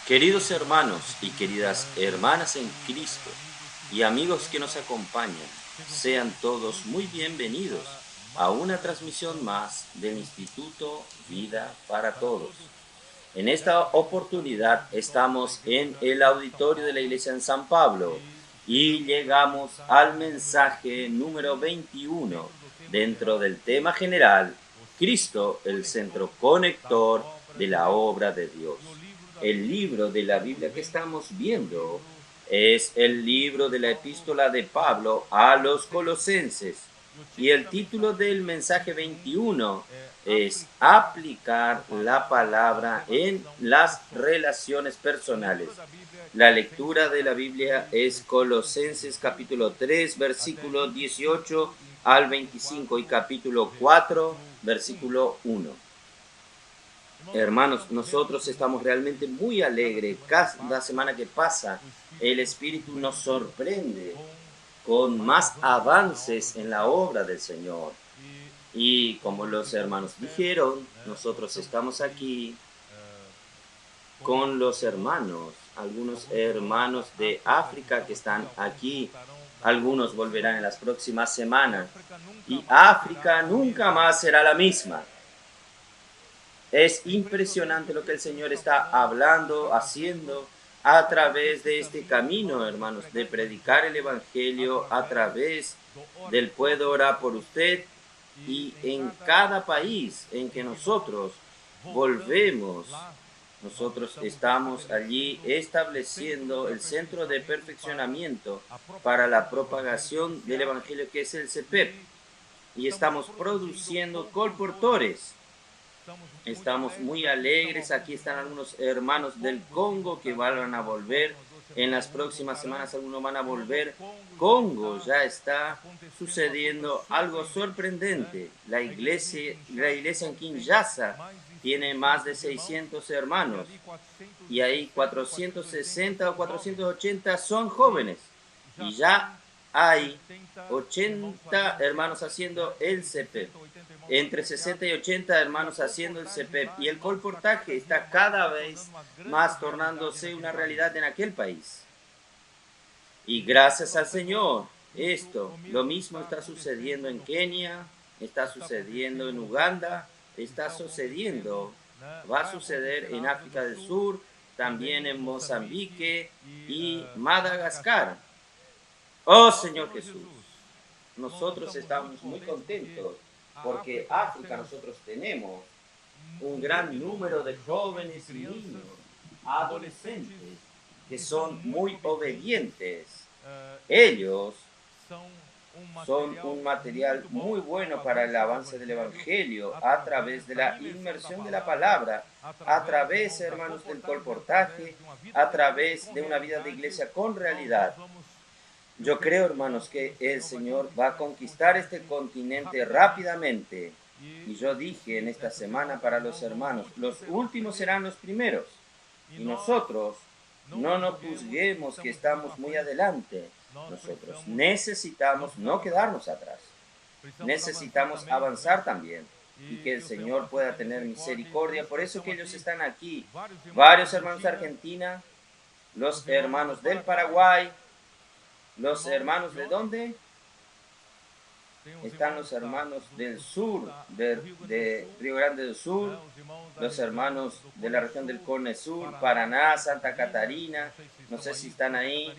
Queridos hermanos y queridas hermanas en Cristo y amigos que nos acompañan, sean todos muy bienvenidos a una transmisión más del Instituto Vida para Todos. En esta oportunidad estamos en el auditorio de la Iglesia en San Pablo y llegamos al mensaje número 21 dentro del tema general, Cristo, el centro conector de la obra de Dios. El libro de la Biblia que estamos viendo es el libro de la epístola de Pablo a los Colosenses y el título del mensaje 21 es aplicar la palabra en las relaciones personales. La lectura de la Biblia es Colosenses capítulo 3, versículo 18 al 25 y capítulo 4, versículo 1. Hermanos, nosotros estamos realmente muy alegres. Cada semana que pasa, el Espíritu nos sorprende con más avances en la obra del Señor. Y como los hermanos dijeron, nosotros estamos aquí con los hermanos, algunos hermanos de África que están aquí, algunos volverán en las próximas semanas, y África nunca más será la misma. Es impresionante lo que el Señor está hablando, haciendo a través de este camino, hermanos, de predicar el Evangelio a través del Puedo Orar por Usted, y en cada país en que nosotros volvemos, nosotros estamos allí estableciendo el centro de perfeccionamiento para la propagación del Evangelio, que es el CEPEP, y estamos produciendo colportores. Estamos muy alegres. Aquí están algunos hermanos del Congo que van a volver. En las próximas semanas algunos van a volver. Congo ya está sucediendo algo sorprendente. La iglesia en Kinshasa tiene más de 600 hermanos y ahí 460 o 480 son jóvenes. Y ya hay 80 hermanos haciendo el CEPEP, entre 60 y 80 hermanos haciendo el CEPEP, y el colportaje está cada vez más tornándose una realidad en aquel país. Y gracias al Señor, lo mismo está sucediendo en Kenia, está sucediendo en Uganda, está sucediendo, va a suceder en África del Sur, también en Mozambique y Madagascar. Oh Señor Jesús, nosotros estamos muy contentos porque África nosotros tenemos un gran número de jóvenes y niños, adolescentes, que son muy obedientes. Ellos son un material muy bueno para el avance del Evangelio a través de la inmersión de la palabra, a través, hermanos, del colportaje, a través de una vida de iglesia con realidad. Yo creo, hermanos, que el Señor va a conquistar este continente rápidamente. Y yo dije en esta semana para los hermanos, los últimos serán los primeros. Y nosotros no nos juzguemos que estamos muy adelante. Nosotros necesitamos no quedarnos atrás. Necesitamos avanzar también. Y que el Señor pueda tener misericordia. Por eso que ellos están aquí. Varios hermanos de Argentina, los hermanos del Paraguay, los hermanos de dónde? Están los hermanos del sur, de Río Grande del Sur, los hermanos de la región del Cone Sur, Paraná, Santa Catarina, no sé si están ahí.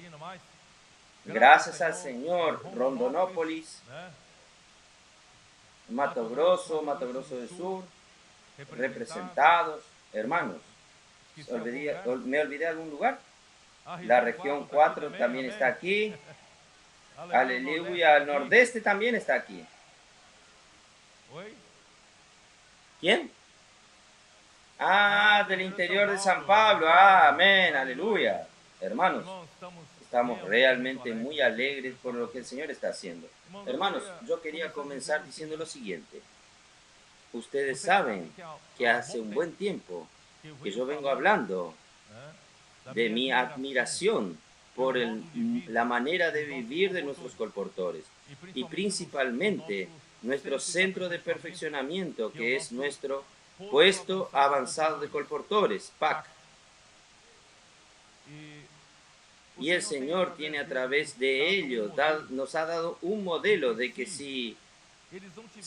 Gracias al Señor, Rondonópolis, Mato Grosso del Sur, representados, hermanos. ¿Me olvidé de algún lugar? La región 4 también está aquí. Aleluya, el nordeste también está aquí. ¿Quién? Ah, del interior de San Pablo. Ah, amén, aleluya. Hermanos, estamos realmente muy alegres por lo que el Señor está haciendo. Hermanos, yo quería comenzar diciendo lo siguiente. Ustedes saben que hace un buen tiempo que yo vengo hablando de mi admiración por la manera de vivir de nuestros colportores y principalmente nuestro centro de perfeccionamiento, que es nuestro puesto avanzado de colportores, PAC. Y el Señor tiene a través de ellos, nos ha dado un modelo de que si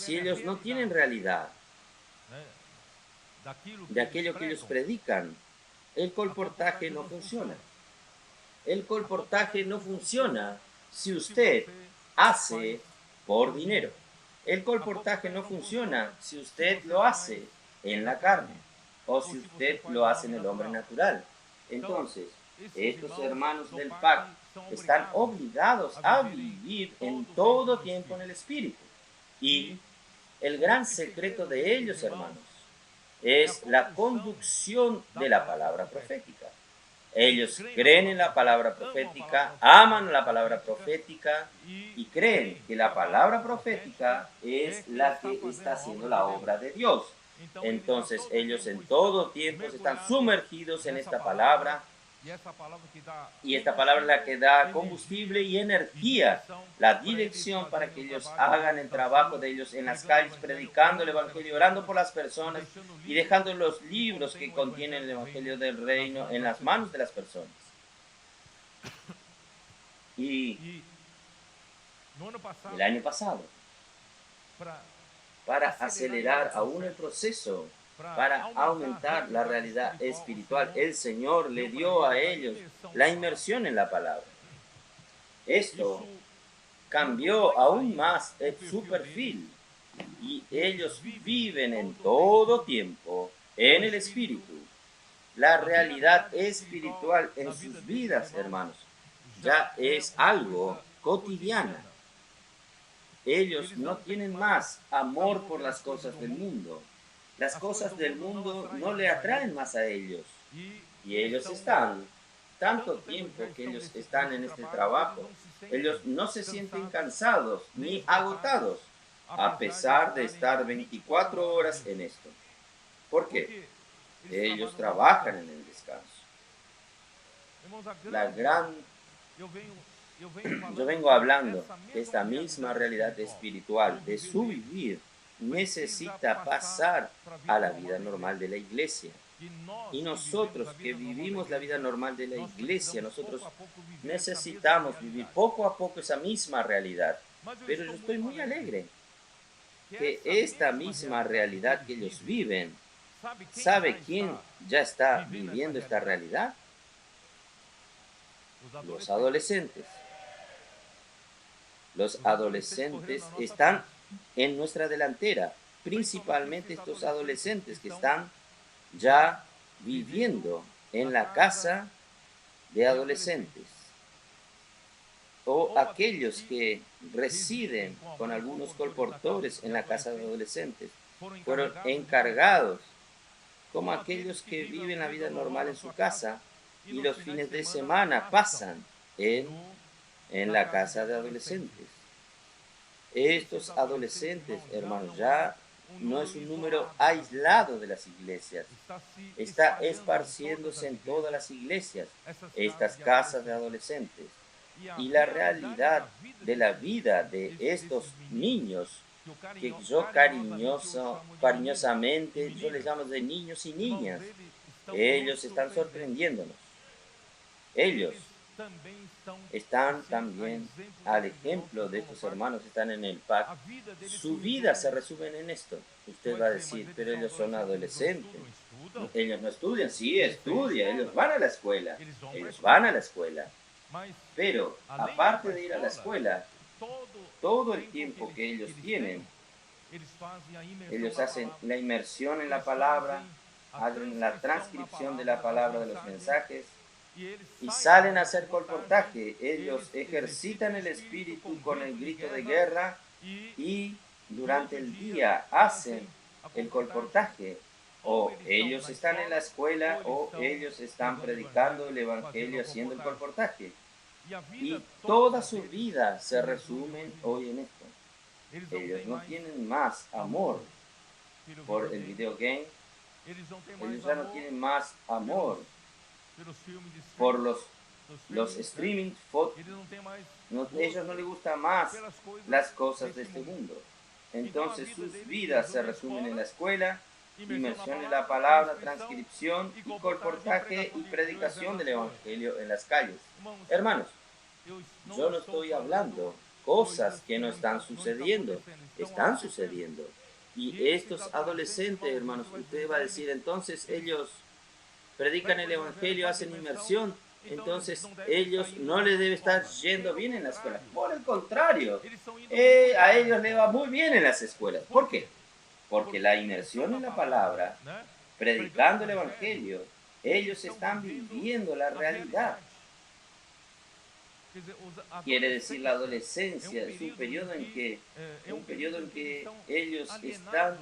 ellos no tienen realidad de aquello que ellos predican, el colportaje no funciona. El colportaje no funciona si usted hace por dinero. El colportaje no funciona si usted lo hace en la carne o si usted lo hace en el hombre natural. Entonces, estos hermanos del pacto están obligados a vivir en todo tiempo en el Espíritu. Y el gran secreto de ellos, hermanos, es la conducción de la palabra profética. Ellos creen en la palabra profética, aman la palabra profética y creen que la palabra profética es la que está haciendo la obra de Dios. Entonces ellos en todo tiempo están sumergidos en esta palabra y esta palabra es la que da combustible y energía, la dirección para que ellos hagan el trabajo de ellos en las calles, predicando el Evangelio, orando por las personas y dejando los libros que contienen el Evangelio del Reino en las manos de las personas. Y el año pasado, para acelerar aún el proceso, para aumentar la realidad espiritual, el Señor le dio a ellos la inmersión en la palabra. Esto cambió aún más su perfil y ellos viven en todo tiempo en el Espíritu. La realidad espiritual en sus vidas, hermanos, ya es algo cotidiano. Ellos no tienen más amor por las cosas del mundo. Las cosas del mundo no le atraen más a ellos. Y ellos están, tanto tiempo que ellos están en este trabajo, ellos no se sienten cansados ni agotados, a pesar de estar 24 horas en esto. ¿Por qué? Ellos trabajan en el descanso. Yo vengo hablando que esta misma realidad espiritual de su vivir necesita pasar a la vida normal de la iglesia. Y nosotros que vivimos la vida normal de la iglesia, nosotros necesitamos vivir poco a poco esa misma realidad. Pero yo estoy muy alegre que esta misma realidad que ellos viven, ¿sabe quién ya está viviendo esta realidad? Los adolescentes. Los adolescentes están en nuestra delantera, principalmente estos adolescentes que están ya viviendo en la casa de adolescentes o aquellos que residen con algunos colportores en la casa de adolescentes fueron encargados como aquellos que viven la vida normal en su casa y los fines de semana pasan en la casa de adolescentes. Estos adolescentes, hermanos, ya no es un número aislado de las iglesias. Está esparciéndose en todas las iglesias, estas casas de adolescentes. Y la realidad de la vida de estos niños, que yo cariñosamente, yo les llamo de niños y niñas, ellos están sorprendiéndonos. Ellos están también al ejemplo de estos hermanos que están en el pacto. Su vida se resume en esto. Usted va a decir, pero ellos son adolescentes. Ellos no estudian. Sí, estudian. Ellos van a la escuela. Ellos van a la escuela. Pero aparte de ir a la escuela, todo el tiempo que ellos tienen, ellos hacen la inmersión en la palabra, hacen la transcripción de la palabra de los mensajes, y salen a hacer colportaje. Ellos ejercitan el espíritu con el grito de guerra y durante el día hacen el colportaje. O ellos están en la escuela o ellos están predicando el evangelio haciendo el colportaje. Y toda su vida se resumen hoy en esto. Ellos no tienen más amor por el videogame. Ellos ya no tienen más amor por los streaming, ellos no les gustan más las cosas de este mundo. Entonces sus vidas se resumen en la escuela inmersión en la palabra, transcripción y colportaje y predicación del Evangelio en las calles. Hermanos, yo no estoy hablando cosas que no están sucediendo, están sucediendo. Y estos adolescentes, hermanos, usted va a decir, entonces ellos predican el Evangelio, hacen inmersión, entonces ellos no les debe estar yendo bien en la escuela. Por el contrario, a ellos les va muy bien en las escuelas. ¿Por qué? Porque la inmersión en la palabra, predicando el Evangelio, ellos están viviendo la realidad. Quiere decir, la adolescencia es un periodo en que ellos están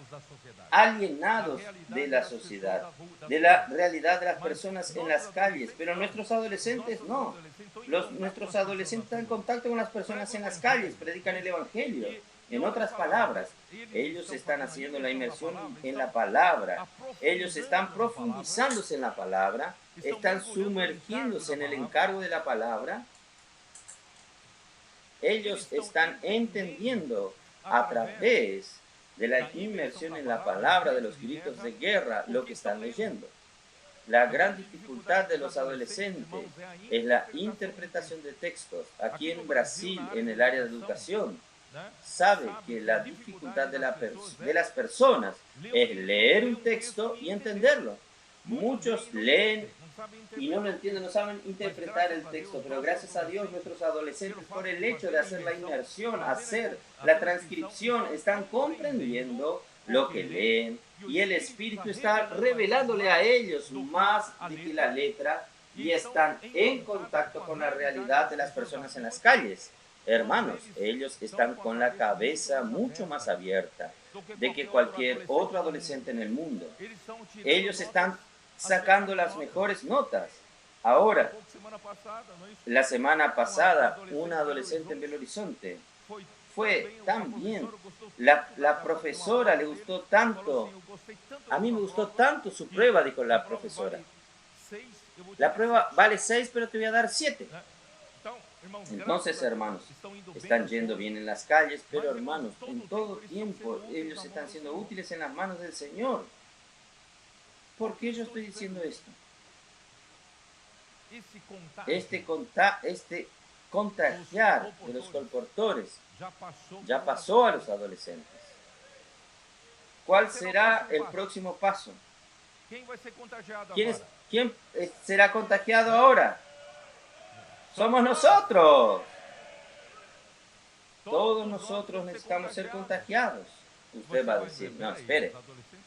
alienados de la sociedad, de la realidad de las personas en las calles, pero nuestros adolescentes no. Nuestros adolescentes están en contacto con las personas en las calles, predican el Evangelio. En otras palabras, ellos están haciendo la inmersión en la palabra, ellos están profundizándose en la palabra, están sumergiéndose en el encargo de la palabra. Ellos están entendiendo a través de la inmersión en la palabra, de los gritos de guerra, lo que están leyendo. La gran dificultad de los adolescentes es la interpretación de textos. Aquí en Brasil, en el área de educación, sabe que la dificultad de las personas es leer un texto y entenderlo. Muchos leen y no lo entienden, no saben interpretar el texto, pero gracias a Dios nuestros adolescentes, por el hecho de hacer la inmersión, hacer la transcripción, están comprendiendo lo que leen y el Espíritu está revelándole a ellos más de que la letra y están en contacto con la realidad de las personas en las calles. Hermanos, ellos están con la cabeza mucho más abierta de que cualquier otro adolescente en el mundo. Ellos están sacando las mejores notas. Ahora, la semana pasada, una adolescente en Belo Horizonte fue tan bien. La profesora le gustó tanto. A mí me gustó tanto su prueba, dijo la profesora. La prueba vale 6, pero te voy a dar 7. Entonces, hermanos, están yendo bien en las calles, pero hermanos, en todo tiempo ellos están siendo útiles en las manos del Señor. ¿Por qué yo estoy diciendo esto? Este contagiar de los colportores ya pasó a los adolescentes. ¿Cuál será el próximo paso? ¿Quién será contagiado ahora? Somos nosotros. Todos nosotros necesitamos ser contagiados. Usted va a decir, no, espere,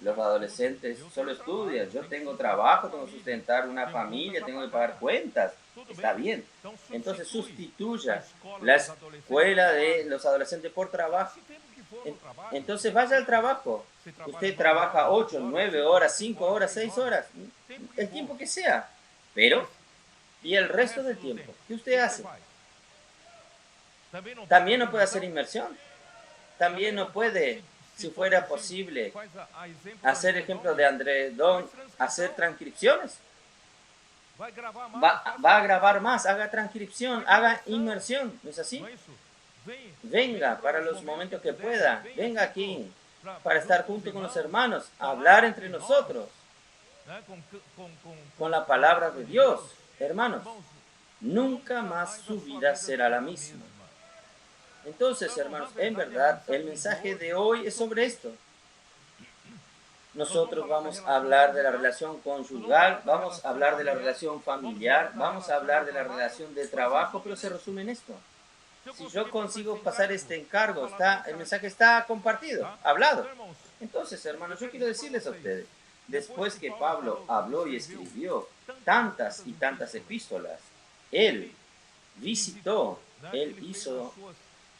los adolescentes solo estudian, yo tengo trabajo, tengo que sustentar una familia, tengo que pagar cuentas, está bien. Entonces sustituya la escuela de los adolescentes por trabajo. Entonces vaya al trabajo. Usted trabaja 8, 9 horas, 5 horas, 6 horas, el tiempo que sea. Pero, ¿y el resto del tiempo? ¿Qué usted hace? También no puede hacer inmersión. También no puede, si fuera posible, hacer ejemplo de André Don, hacer transcripciones. Va a grabar más, haga transcripción, haga inmersión, ¿no es así? Venga para los momentos que pueda, venga aquí para estar junto con los hermanos, hablar entre nosotros con la palabra de Dios. Hermanos, nunca más su vida será la misma. Entonces, hermanos, en verdad, el mensaje de hoy es sobre esto. Nosotros vamos a hablar de la relación conyugal, vamos a hablar de la relación familiar, vamos a hablar de la relación de trabajo, pero se resume en esto. Si yo consigo pasar este encargo, el mensaje está compartido, hablado. Entonces, hermanos, yo quiero decirles a ustedes, después que Pablo habló y escribió tantas y tantas epístolas, él visitó, él hizo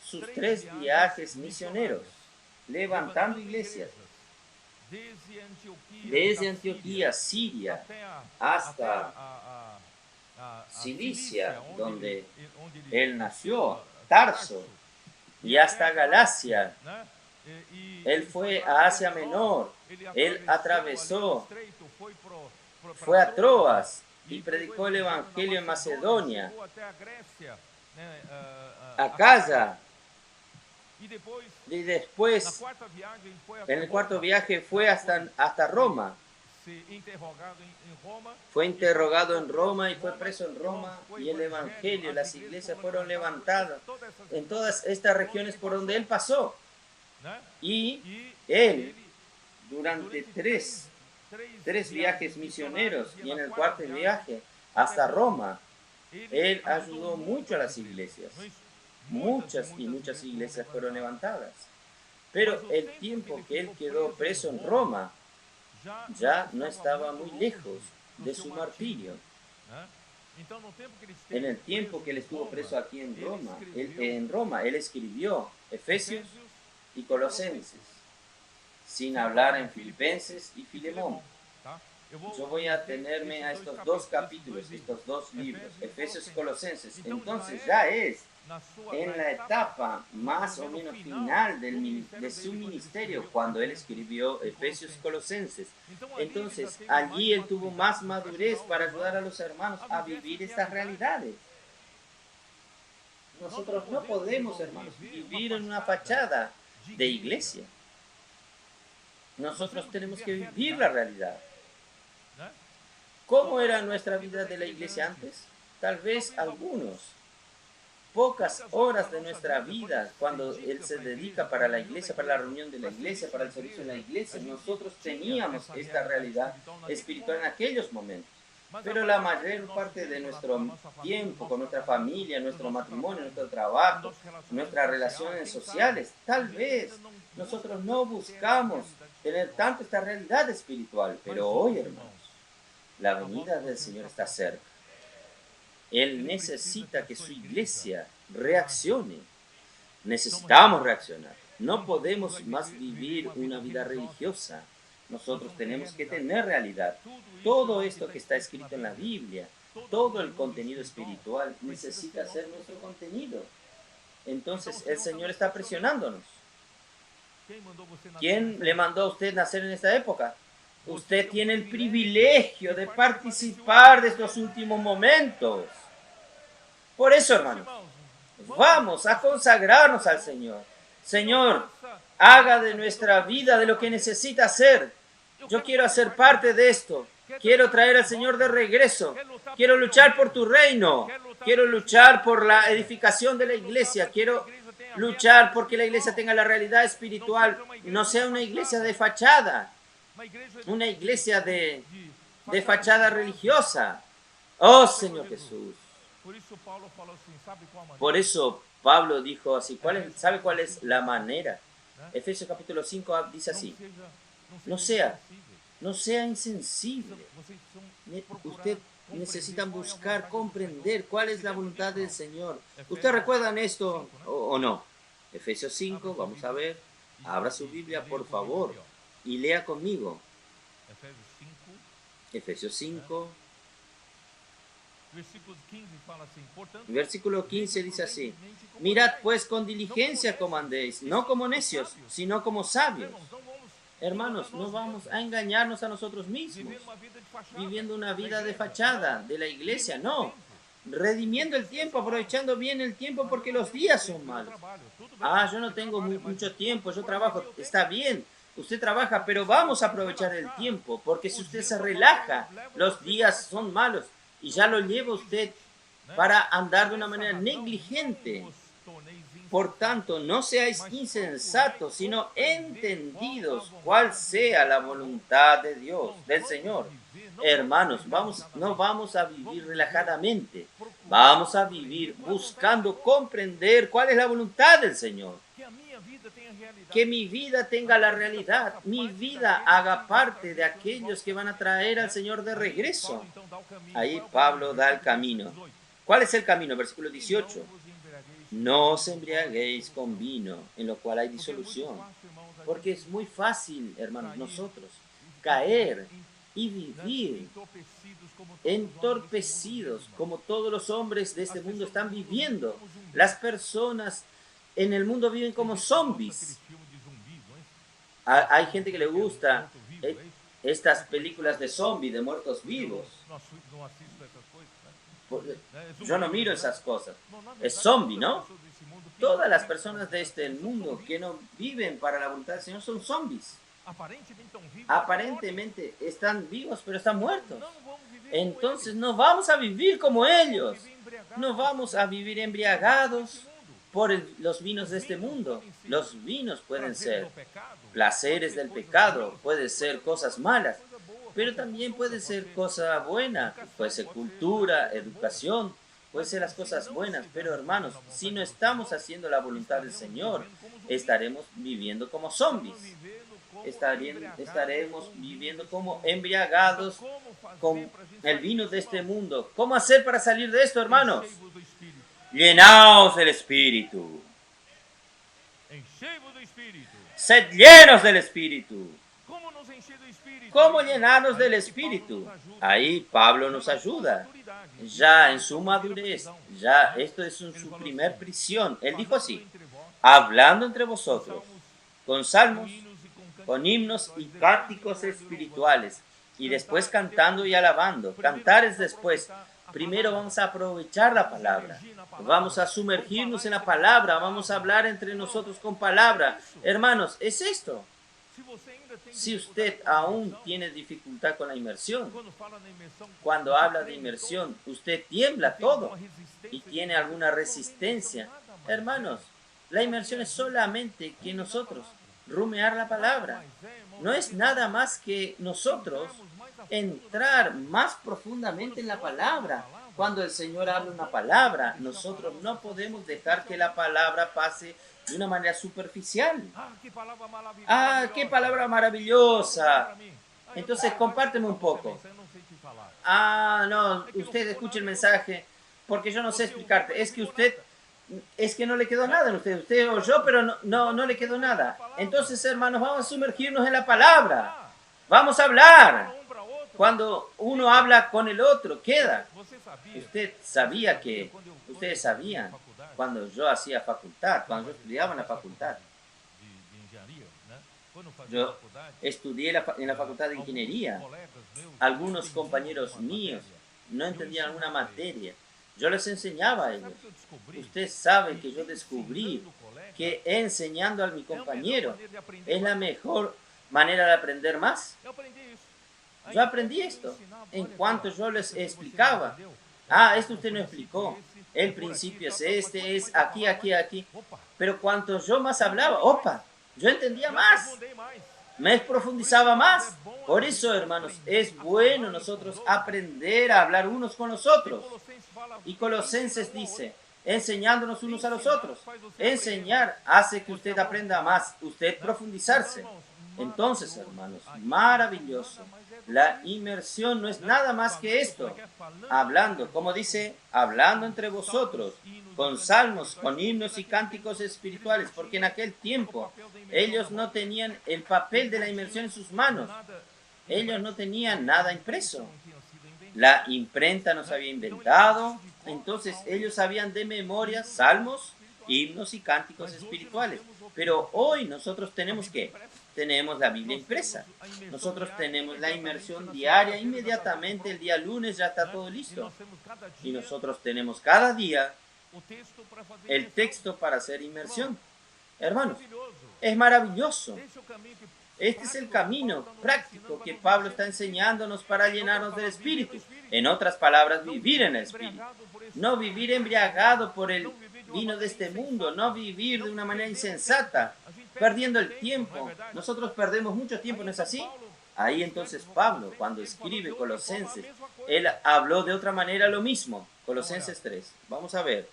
sus 3 viajes misioneros, levantando iglesias, desde Antioquía, Siria, hasta Cilicia, donde él nació, Tarso, y hasta Galacia. Él fue a Asia Menor, él atravesó, fue a Troas y predicó el Evangelio en Macedonia, Acaya, Y después, en el cuarto viaje, fue hasta Roma. Fue interrogado en Roma y fue preso en Roma. Y el Evangelio, las iglesias fueron levantadas en todas estas regiones por donde él pasó. Y él, durante tres viajes misioneros y en el cuarto viaje hasta Roma, él ayudó mucho a las iglesias. Muchas y muchas iglesias fueron levantadas. Pero el tiempo que él quedó preso en Roma ya no estaba muy lejos de su martirio. En el tiempo que él estuvo preso aquí en Roma, él escribió Efesios y Colosenses, sin hablar en Filipenses y Filemón. Yo voy a atenerme a estos dos capítulos, estos dos libros, Efesios y Colosenses. Entonces ya es en la etapa más o menos final de su ministerio cuando él escribió Efesios y Colosenses. Entonces allí él tuvo más madurez para ayudar a los hermanos a vivir estas realidades. Nosotros no podemos, hermanos, vivir en una fachada de iglesia. Nosotros tenemos que vivir la realidad. ¿Cómo era nuestra vida de la iglesia antes? Tal vez pocas horas de nuestra vida, cuando él se dedica para la iglesia, para la reunión de la iglesia, para el servicio de la iglesia, nosotros teníamos esta realidad espiritual en aquellos momentos. Pero la mayor parte de nuestro tiempo con nuestra familia, nuestro matrimonio, nuestro trabajo, nuestras relaciones sociales, tal vez nosotros no buscamos tener tanto esta realidad espiritual. Pero hoy, hermanos, la venida del Señor está cerca. Él necesita que su iglesia reaccione. Necesitamos reaccionar. No podemos más vivir una vida religiosa. Nosotros tenemos que tener realidad. Todo esto que está escrito en la Biblia, todo el contenido espiritual necesita ser nuestro contenido. Entonces el Señor está presionándonos. ¿Quién le mandó a usted nacer en esta época? Usted tiene el privilegio de participar de estos últimos momentos. Por eso, hermanos, vamos a consagrarnos al Señor. Señor, haga de nuestra vida de lo que necesita hacer. Yo quiero hacer parte de esto. Quiero traer al Señor de regreso. Quiero luchar por tu reino. Quiero luchar por la edificación de la iglesia. Quiero luchar porque la iglesia tenga la realidad espiritual. No sea una iglesia de fachada. Una iglesia de fachada religiosa. Oh, Señor Jesús. Por eso Pablo dijo así. ¿Sabe cuál es la manera? Efesios capítulo 5 dice así. No sea insensible. Usted necesita buscar, comprender cuál es la voluntad del Señor. ¿Ustedes recuerdan esto o no? Efesios 5, vamos a ver. Abra su Biblia, por favor, y lea conmigo. Efesios 5. Versículo 15 dice así. Mirad pues con diligencia cómo andéis, no como necios, sino como sabios. Hermanos, no vamos a engañarnos a nosotros mismos, viviendo una vida de fachada de la iglesia, no. Redimiendo el tiempo, aprovechando bien el tiempo porque los días son malos. Yo no tengo mucho tiempo, yo trabajo, está bien, usted trabaja, pero vamos a aprovechar el tiempo, porque si usted se relaja, los días son malos y ya lo lleva usted para andar de una manera negligente. Por tanto, no seáis insensatos, sino entendidos cuál sea la voluntad de Dios, del Señor. Hermanos, no vamos a vivir relajadamente. Vamos a vivir buscando comprender cuál es la voluntad del Señor. Que mi vida tenga la realidad. Mi vida haga parte de aquellos que van a traer al Señor de regreso. Ahí Pablo da el camino. ¿Cuál es el camino? Versículo 18. No os embriaguéis con vino, en lo cual hay disolución. Porque es muy fácil, hermanos, nosotros caer y vivir entorpecidos como todos los hombres de este mundo están viviendo. Las personas en el mundo viven como zombies. Hay gente que le gusta estas películas de zombies, de muertos vivos. Yo no miro esas cosas. Es zombie, ¿no? Todas las personas de este mundo que no viven para la voluntad del Señor son zombies. Aparentemente están vivos, pero están muertos. Entonces no vamos a vivir como ellos. No vamos a vivir embriagados por los vinos de este mundo. Los vinos pueden ser placeres del pecado, pueden ser cosas malas, pero también puede ser cosa buena, puede ser cultura, educación, puede ser las cosas buenas. Pero hermanos, si no estamos haciendo la voluntad del Señor, estaremos viviendo como zombies. Estaremos viviendo como embriagados con el vino de este mundo. ¿Cómo hacer para salir de esto, hermanos? Llenaos del Espíritu. Sed llenos del Espíritu. ¿Cómo llenarnos del Espíritu? Ahí Pablo nos ayuda. Ya en su madurez, ya esto es su primer prisión. Él dijo así: hablando entre vosotros, con salmos, con himnos y cánticos espirituales, y después cantando y alabando. Cantar es después. Primero vamos a aprovechar la palabra, vamos a sumergirnos en la palabra, vamos a hablar entre nosotros con palabra. Hermanos, es esto. Si usted aún tiene dificultad con la inmersión, cuando habla de inmersión, usted tiembla todo y tiene alguna resistencia. Hermanos, la inmersión es solamente que nosotros rumear la palabra. No es nada más que nosotros entrar más profundamente en la palabra. Cuando el Señor habla una palabra, nosotros no podemos dejar que la palabra pase de una manera superficial. ¡Ah, qué palabra maravillosa! Entonces, compárteme un poco. Ah, no, usted escuche el mensaje, porque yo no sé explicarte. Es que no le quedó nada en usted. Usted oyó, pero no le quedó nada. Entonces, hermanos, vamos a sumergirnos en la palabra. Vamos a hablar. Cuando uno habla con el otro, queda. Ustedes sabían, cuando yo hacía facultad, cuando yo estudiaba en la facultad, yo estudié en la facultad de ingeniería. Algunos compañeros míos no entendían alguna materia. Yo les enseñaba a ellos. Usted sabe que yo descubrí que enseñando a mi compañero es la mejor manera de aprender más. Yo aprendí esto en cuanto yo les explicaba. Ah, esto usted no explicó. El principio es este, es aquí, aquí, aquí. Pero cuanto yo más hablaba, opa, yo entendía más. Me profundizaba más. Por eso, hermanos, es bueno nosotros aprender a hablar unos con los otros. Y Colosenses dice, enseñándonos unos a los otros. Enseñar hace que usted aprenda más, usted profundizarse. Entonces, hermanos, maravilloso. La inmersión no es nada más que esto. Hablando, como dice, hablando entre vosotros, con salmos, con himnos y cánticos espirituales, porque en aquel tiempo ellos no tenían el papel de la inmersión en sus manos. Ellos no tenían nada impreso. La imprenta no se había inventado. Entonces ellos sabían de memoria salmos, himnos y cánticos espirituales. Pero hoy nosotros tenemos ¿qué? Tenemos la Biblia impresa. Nosotros tenemos la inmersión diaria. Inmediatamente el día lunes ya está todo listo. Y nosotros tenemos cada día el texto para hacer inmersión. Hermanos, es maravilloso. Este es el camino práctico que Pablo está enseñándonos para llenarnos del Espíritu. En otras palabras, vivir en el Espíritu. No vivir embriagado por el vino de este mundo, no vivir de una manera insensata, perdiendo el tiempo. Nosotros perdemos mucho tiempo, ¿no es así? Ahí entonces Pablo, cuando escribe Colosenses, él habló de otra manera lo mismo. Colosenses 3. Vamos a ver.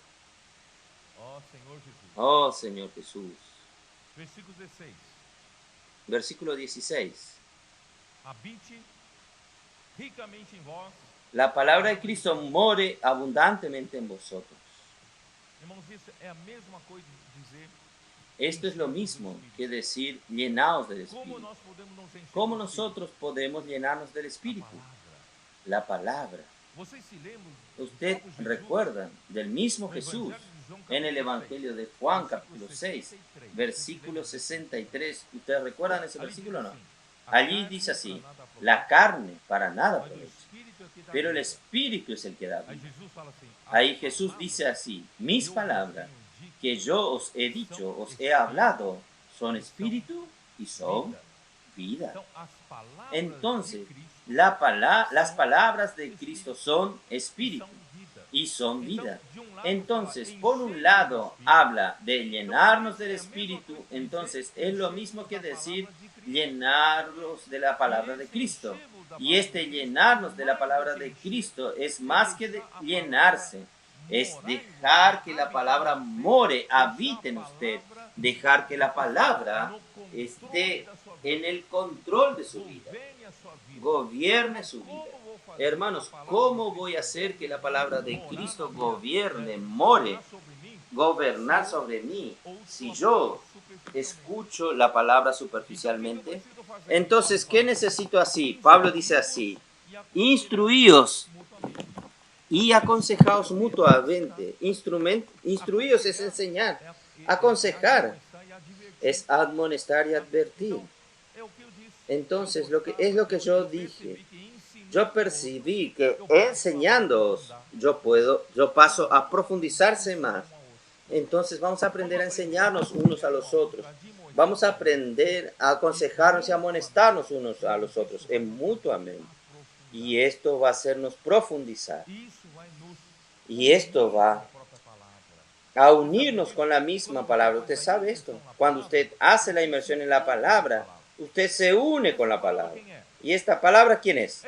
Oh, Señor Jesús. Versículo 16. La palabra de Cristo more abundantemente en vosotros. Esto es lo mismo que decir llenaos del Espíritu. ¿Cómo nosotros podemos llenarnos del Espíritu? La palabra. Usted recuerda del mismo Jesús en el Evangelio de Juan, capítulo 6, versículo 63. ¿Ustedes recuerdan ese versículo o no? Allí dice así: la carne para nada aprovecha, pero el Espíritu es el que da vida. Ahí Jesús dice así: mis palabras que yo os he dicho, os he hablado, son espíritu y son vida. Entonces, las palabras de Cristo son espíritu y son vida. Entonces, por un lado, habla de llenarnos del espíritu, entonces es lo mismo que decir llenarnos de la palabra de Cristo. Y este llenarnos de la palabra de Cristo es más que llenarse, es dejar que la palabra more, habite en usted, dejar que la palabra esté en el control de su vida, gobierne su vida. Hermanos, ¿cómo voy a hacer que la palabra de Cristo gobierne, more, gobernar sobre mí si yo escucho la palabra superficialmente? Entonces, ¿qué necesito así? Pablo dice así: instruíos y aconsejaos mutuamente. Instruíos es enseñar, aconsejar es admonestar y advertir. Entonces, lo que yo dije, yo percibí que enseñándoos yo paso a profundizarse más. Entonces vamos a aprender a enseñarnos unos a los otros. Vamos a aprender a aconsejarnos y amonestarnos unos a los otros mutuamente. Y esto va a hacernos profundizar. Y esto va a unirnos con la misma palabra. Usted sabe esto. Cuando usted hace la inmersión en la palabra, usted se une con la palabra. ¿Y esta palabra quién es?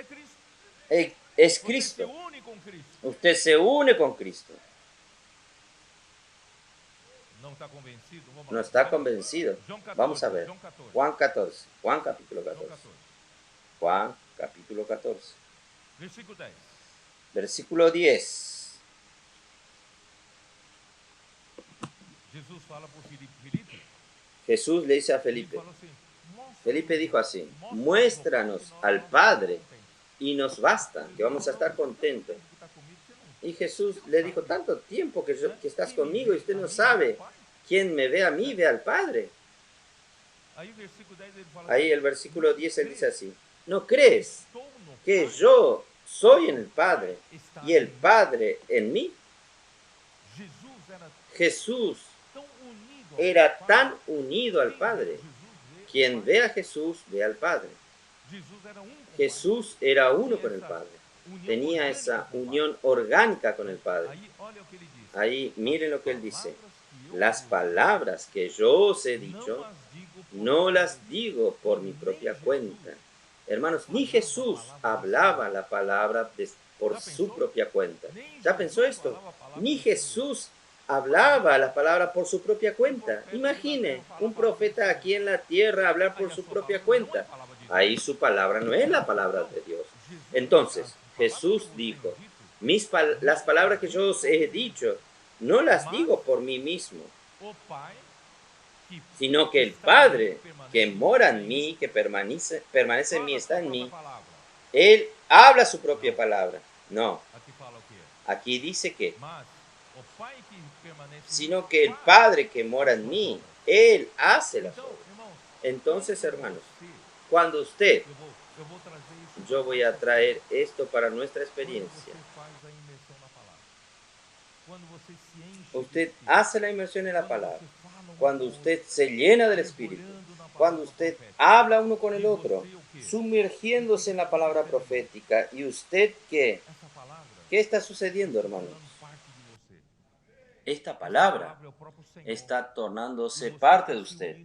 Es Cristo. Usted se une con Cristo. ¿No está convencido? Vamos a ver. Juan 14. Juan capítulo 14. Juan capítulo 14. Versículo 10. Jesús le dice a Felipe. Felipe dijo así: muéstranos al Padre y nos basta, que vamos a estar contentos. Y Jesús le dijo: tanto tiempo que estás conmigo y usted no sabe. Quien me ve a mí, ve al Padre. Ahí el versículo 10 él dice así: ¿no crees que yo soy en el Padre y el Padre en mí? Jesús era tan unido al Padre. Quien ve a Jesús, ve al Padre. Jesús era uno con el Padre. Tenía esa unión orgánica con el Padre. Ahí miren lo que él dice: las palabras que yo os he dicho, no las digo por mi propia cuenta. Hermanos, ni Jesús hablaba la palabra por su propia cuenta. ¿Ya pensó esto? Ni Jesús hablaba la palabra por su propia cuenta. Imagine un profeta aquí en la tierra hablar por su propia cuenta. Ahí su palabra no es la palabra de Dios. Entonces, Jesús dijo: las palabras que yo os he dicho, no las digo por mí mismo, sino que el Padre que mora en mí, que permanece en mí, está en mí, Él habla su propia palabra. No, aquí dice que, sino que el Padre que mora en mí, Él hace las obras. Entonces, hermanos, cuando yo voy a traer esto para nuestra experiencia. Usted hace la inmersión en la palabra. Cuando usted se llena del Espíritu, cuando usted habla uno con el otro, sumergiéndose en la palabra profética, y usted ¿qué está sucediendo, hermanos? Esta palabra está tornándose parte de usted.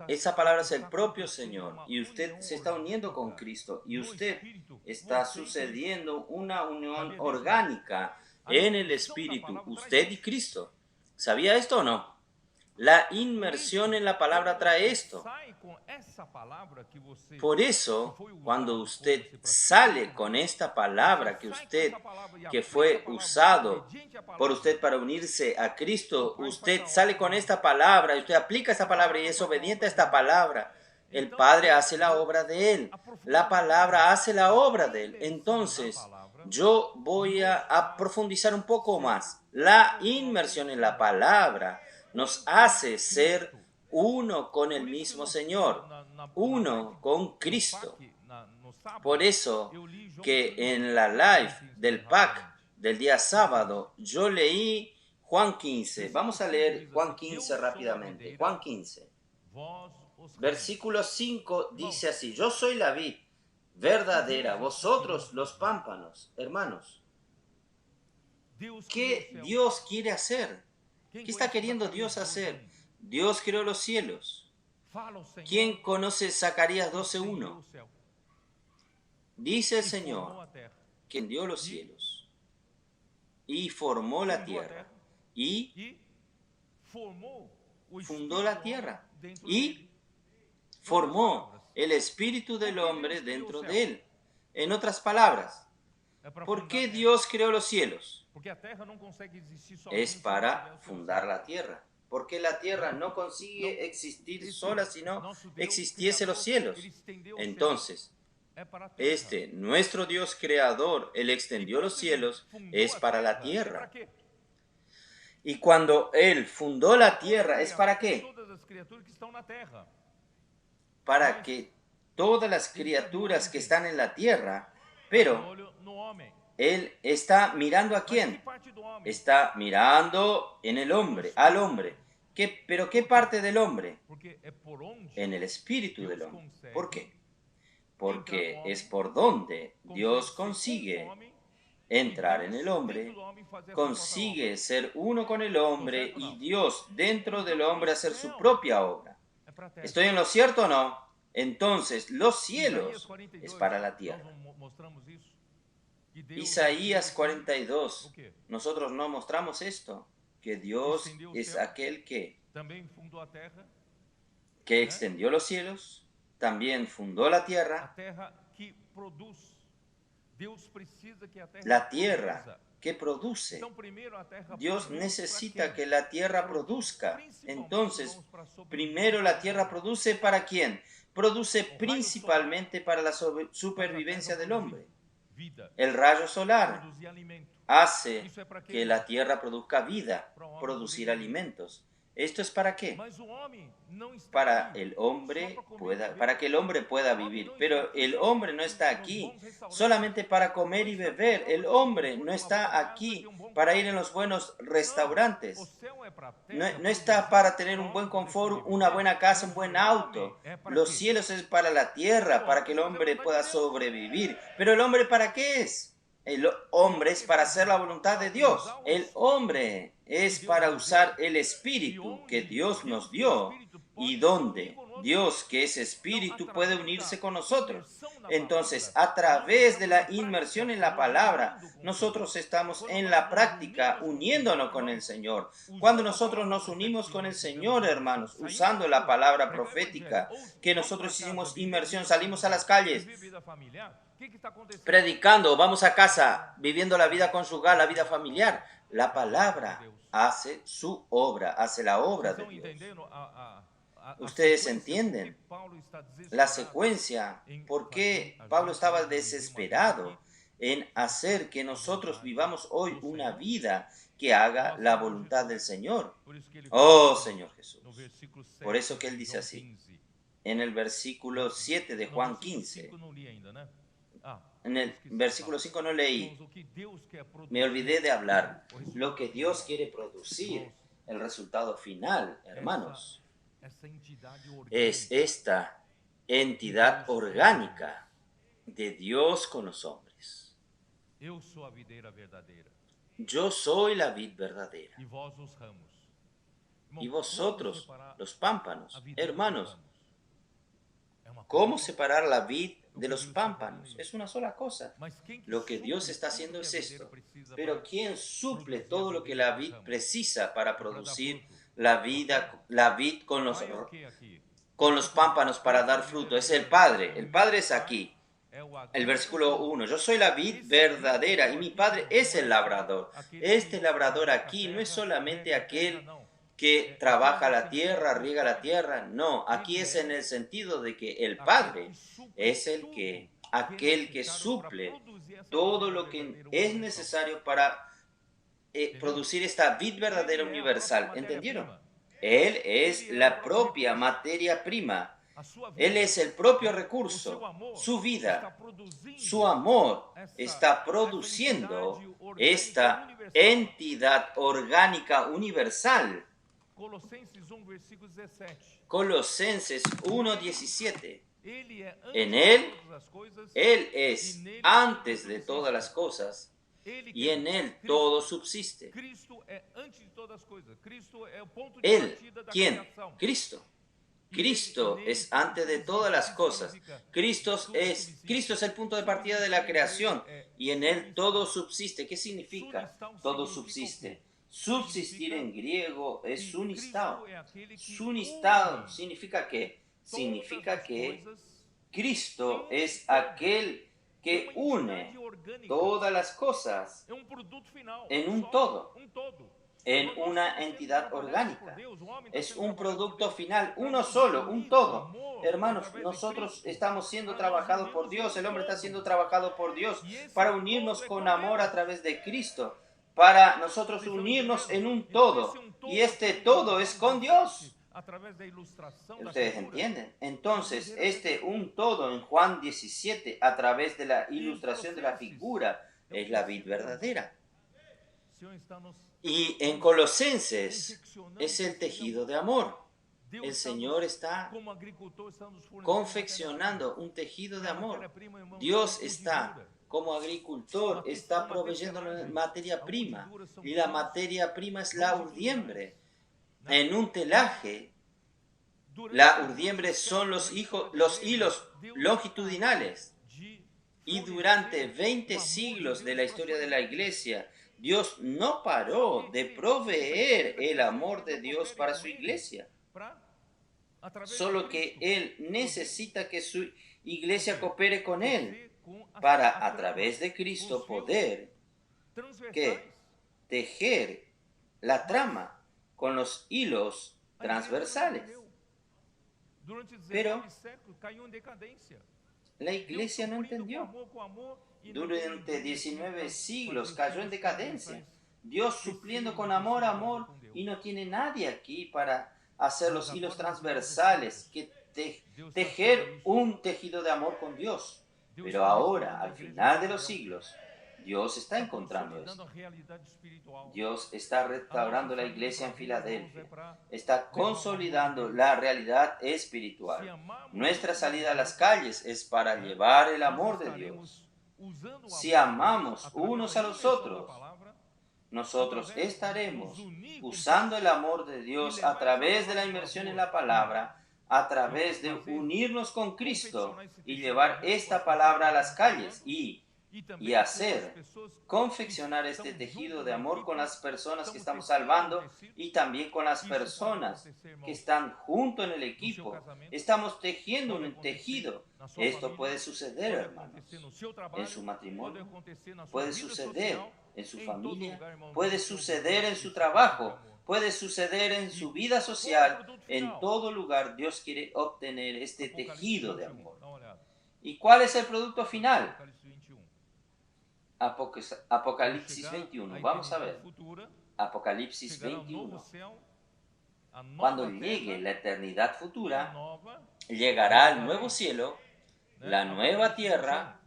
Esa palabra es el propio Señor y usted se está uniendo con Cristo y usted está sucediendo una unión orgánica en el Espíritu, usted y Cristo. ¿Sabía esto o no? La inmersión en la palabra trae esto. Por eso, cuando usted sale con esta palabra que fue usado por usted para unirse a Cristo, usted sale con esta palabra y usted aplica esta palabra y es obediente a esta palabra. El Padre hace la obra de Él. La palabra hace la obra de Él. Entonces, yo voy a profundizar un poco más. La inmersión en la palabra nos hace ser uno con el mismo Señor, uno con Cristo. Por eso que en la live del PAC del día sábado yo leí Juan 15. Vamos a leer Juan 15 rápidamente. Juan 15. Versículo 5 dice así: yo soy la vid verdadera, vosotros los pámpanos. Hermanos, ¿qué Dios quiere hacer? ¿Qué está queriendo Dios hacer? Dios creó los cielos. ¿Quién conoce Zacarías 12:1? Dice el Señor que dio los cielos y formó la tierra y fundó la tierra y formó el espíritu del hombre dentro de él. En otras palabras, ¿por qué Dios creó los cielos? Es para fundar la tierra. Porque la tierra no consigue existir sola si no existiese los cielos. Entonces, nuestro Dios creador, Él extendió los cielos, es para la tierra. Y cuando Él fundó la tierra, ¿es para qué? Para que todas las criaturas que están en la tierra, pero Él está mirando ¿a quién? Está mirando en el hombre, al hombre. ¿Pero qué parte del hombre? En el espíritu del hombre. ¿Por qué? Porque es por donde Dios consigue entrar en el hombre, consigue ser uno con el hombre y Dios dentro del hombre hacer su propia obra. ¿Estoy en lo cierto o no? Entonces, los cielos es para la tierra. Isaías 42, nosotros no mostramos esto, que Dios es aquel que extendió los cielos, también fundó la tierra que produce. Dios necesita que la tierra produzca. Entonces, primero la tierra produce ¿para quién? Produce principalmente para la supervivencia del hombre. El rayo solar hace que la tierra produzca vida, producir alimentos. ¿Esto es para qué? Para que el hombre pueda vivir. Pero el hombre no está aquí solamente para comer y beber. El hombre no está aquí para ir en los buenos restaurantes. No está para tener un buen confort, una buena casa, un buen auto. Los cielos es para la tierra, para que el hombre pueda sobrevivir. Pero ¿el hombre para qué es? El hombre es para hacer la voluntad de Dios. El hombre es para usar el espíritu que Dios nos dio y donde Dios, que es espíritu, puede unirse con nosotros. Entonces, a través de la inmersión en la palabra, nosotros estamos en la práctica uniéndonos con el Señor. Cuando nosotros nos unimos con el Señor, hermanos, usando la palabra profética, que nosotros hicimos inmersión, salimos a las calles, predicando, vamos a casa, viviendo la vida conjugal, la vida familiar. La palabra hace su obra, hace la obra de Dios. Ustedes entienden la secuencia, por qué Pablo estaba desesperado en hacer que nosotros vivamos hoy una vida que haga la voluntad del Señor. Oh Señor Jesús. Por eso que él dice así, en el versículo 7 de Juan 15. En el versículo 5 no leí, me olvidé de hablar. Lo que Dios quiere producir, el resultado final, hermanos, es esta entidad orgánica de Dios con los hombres. Yo soy la vid verdadera y vosotros los pámpanos. Hermanos, ¿cómo separar la vid de los pámpanos? Es una sola cosa. Lo que Dios está haciendo es esto. Pero ¿quién suple todo lo que la vid precisa para producir la vid con los pámpanos para dar fruto? Es el Padre. El Padre es aquí. El versículo 1. Yo soy la vid verdadera y mi Padre es el labrador. Este labrador aquí no es solamente aquel que trabaja la tierra, riega la tierra. No, aquí es en el sentido de que el Padre es aquel que suple todo lo que es necesario para producir esta vid verdadera universal. ¿Entendieron? Él es la propia materia prima Él es el propio recurso, su vida, su amor está produciendo esta entidad orgánica universal. Colosenses 1:17. En Él es antes de todas las cosas y en Él todo subsiste. Él, ¿quién? Cristo. Cristo es antes de todas las cosas. Cristo es el punto de partida de la creación y en Él todo subsiste. ¿Qué significa todo subsiste? Subsistir en griego es sunistao. Sunistao significa ¿qué? Significa que Cristo es aquel que une todas las cosas en un todo, en una entidad orgánica. Es un producto final, uno solo, un todo. Hermanos, nosotros estamos siendo trabajados por Dios, el hombre está siendo trabajado por Dios para unirnos con amor a través de Cristo, para nosotros unirnos en un todo. Y este todo es con Dios. ¿Ustedes entienden? Entonces, un todo en Juan 17, a través de la ilustración de la figura, es la vid verdadera. Y en Colosenses es el tejido de amor. El Señor está confeccionando un tejido de amor. Dios está, como agricultor, está proveyendo la materia prima. Y la materia prima es la urdiembre. En un telaje, la urdiembre son los hilos longitudinales. Y durante 20 siglos de la historia de la iglesia, Dios no paró de proveer el amor de Dios para su iglesia. Solo que Él necesita que su iglesia coopere con Él para, a través de Cristo, poder tejer la trama con los hilos transversales. Pero la iglesia no entendió. Durante 19 siglos cayó en decadencia. Dios supliendo con amor, y no tiene nadie aquí para hacer los hilos transversales, que tejer un tejido de amor con Dios. Pero ahora, al final de los siglos, Dios está encontrando esto. Dios está restaurando la iglesia en Filadelfia. Está consolidando la realidad espiritual. Nuestra salida a las calles es para llevar el amor de Dios. Si amamos unos a los otros, nosotros estaremos usando el amor de Dios a través de la inmersión en la palabra, a través de unirnos con Cristo y llevar esta palabra a las calles y confeccionar este tejido de amor con las personas que estamos salvando y también con las personas que están junto en el equipo. Estamos tejiendo un tejido. Esto puede suceder, hermanos, en su matrimonio, puede suceder en su familia, puede suceder en su trabajo, puede suceder en su vida social. En todo lugar Dios quiere obtener este tejido de amor. ¿Y cuál es el producto final? Apocalipsis 21. Vamos a ver. Apocalipsis 21. Cuando llegue la eternidad futura, llegará el nuevo cielo, la nueva tierra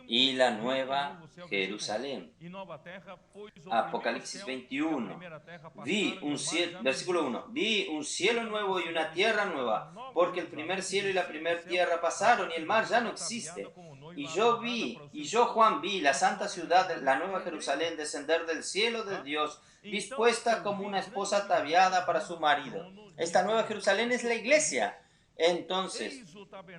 y la nueva Jerusalén. Apocalipsis 21. Versículo 1. Vi un cielo nuevo y una tierra nueva, porque el primer cielo y la primera tierra pasaron y el mar ya no existe. Y yo Juan vi la santa ciudad, la nueva Jerusalén, descender del cielo de Dios, dispuesta como una esposa ataviada para su marido. Esta nueva Jerusalén es la iglesia. Entonces,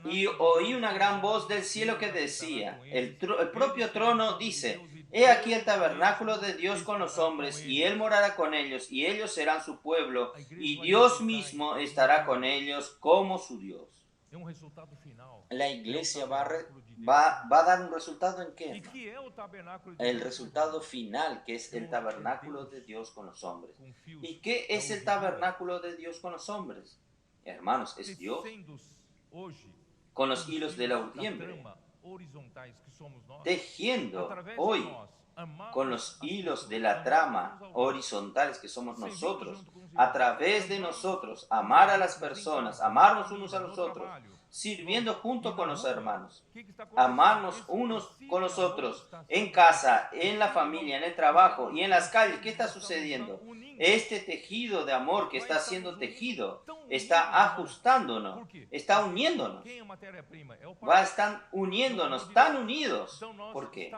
y oí una gran voz del cielo que decía, el propio trono dice, he aquí el tabernáculo de Dios con los hombres, y Él morará con ellos, y ellos serán su pueblo, y Dios mismo estará con ellos como su Dios. La iglesia va a dar un resultado ¿en qué? El resultado final, que es el tabernáculo de Dios con los hombres. ¿Y qué es el tabernáculo de Dios con los hombres? Hermanos, es Dios con los hilos de la urdiembre, tejiendo hoy con los hilos de la trama horizontales que somos nosotros, a través de nosotros, amar a las personas, amarnos unos a los otros, sirviendo junto con los hermanos, amarnos unos con los otros, en casa, en la familia, en el trabajo y en las calles. ¿Qué está sucediendo? Este tejido de amor que está siendo tejido está ajustándonos, está uniéndonos, están uniéndonos, tan unidos. ¿Por qué?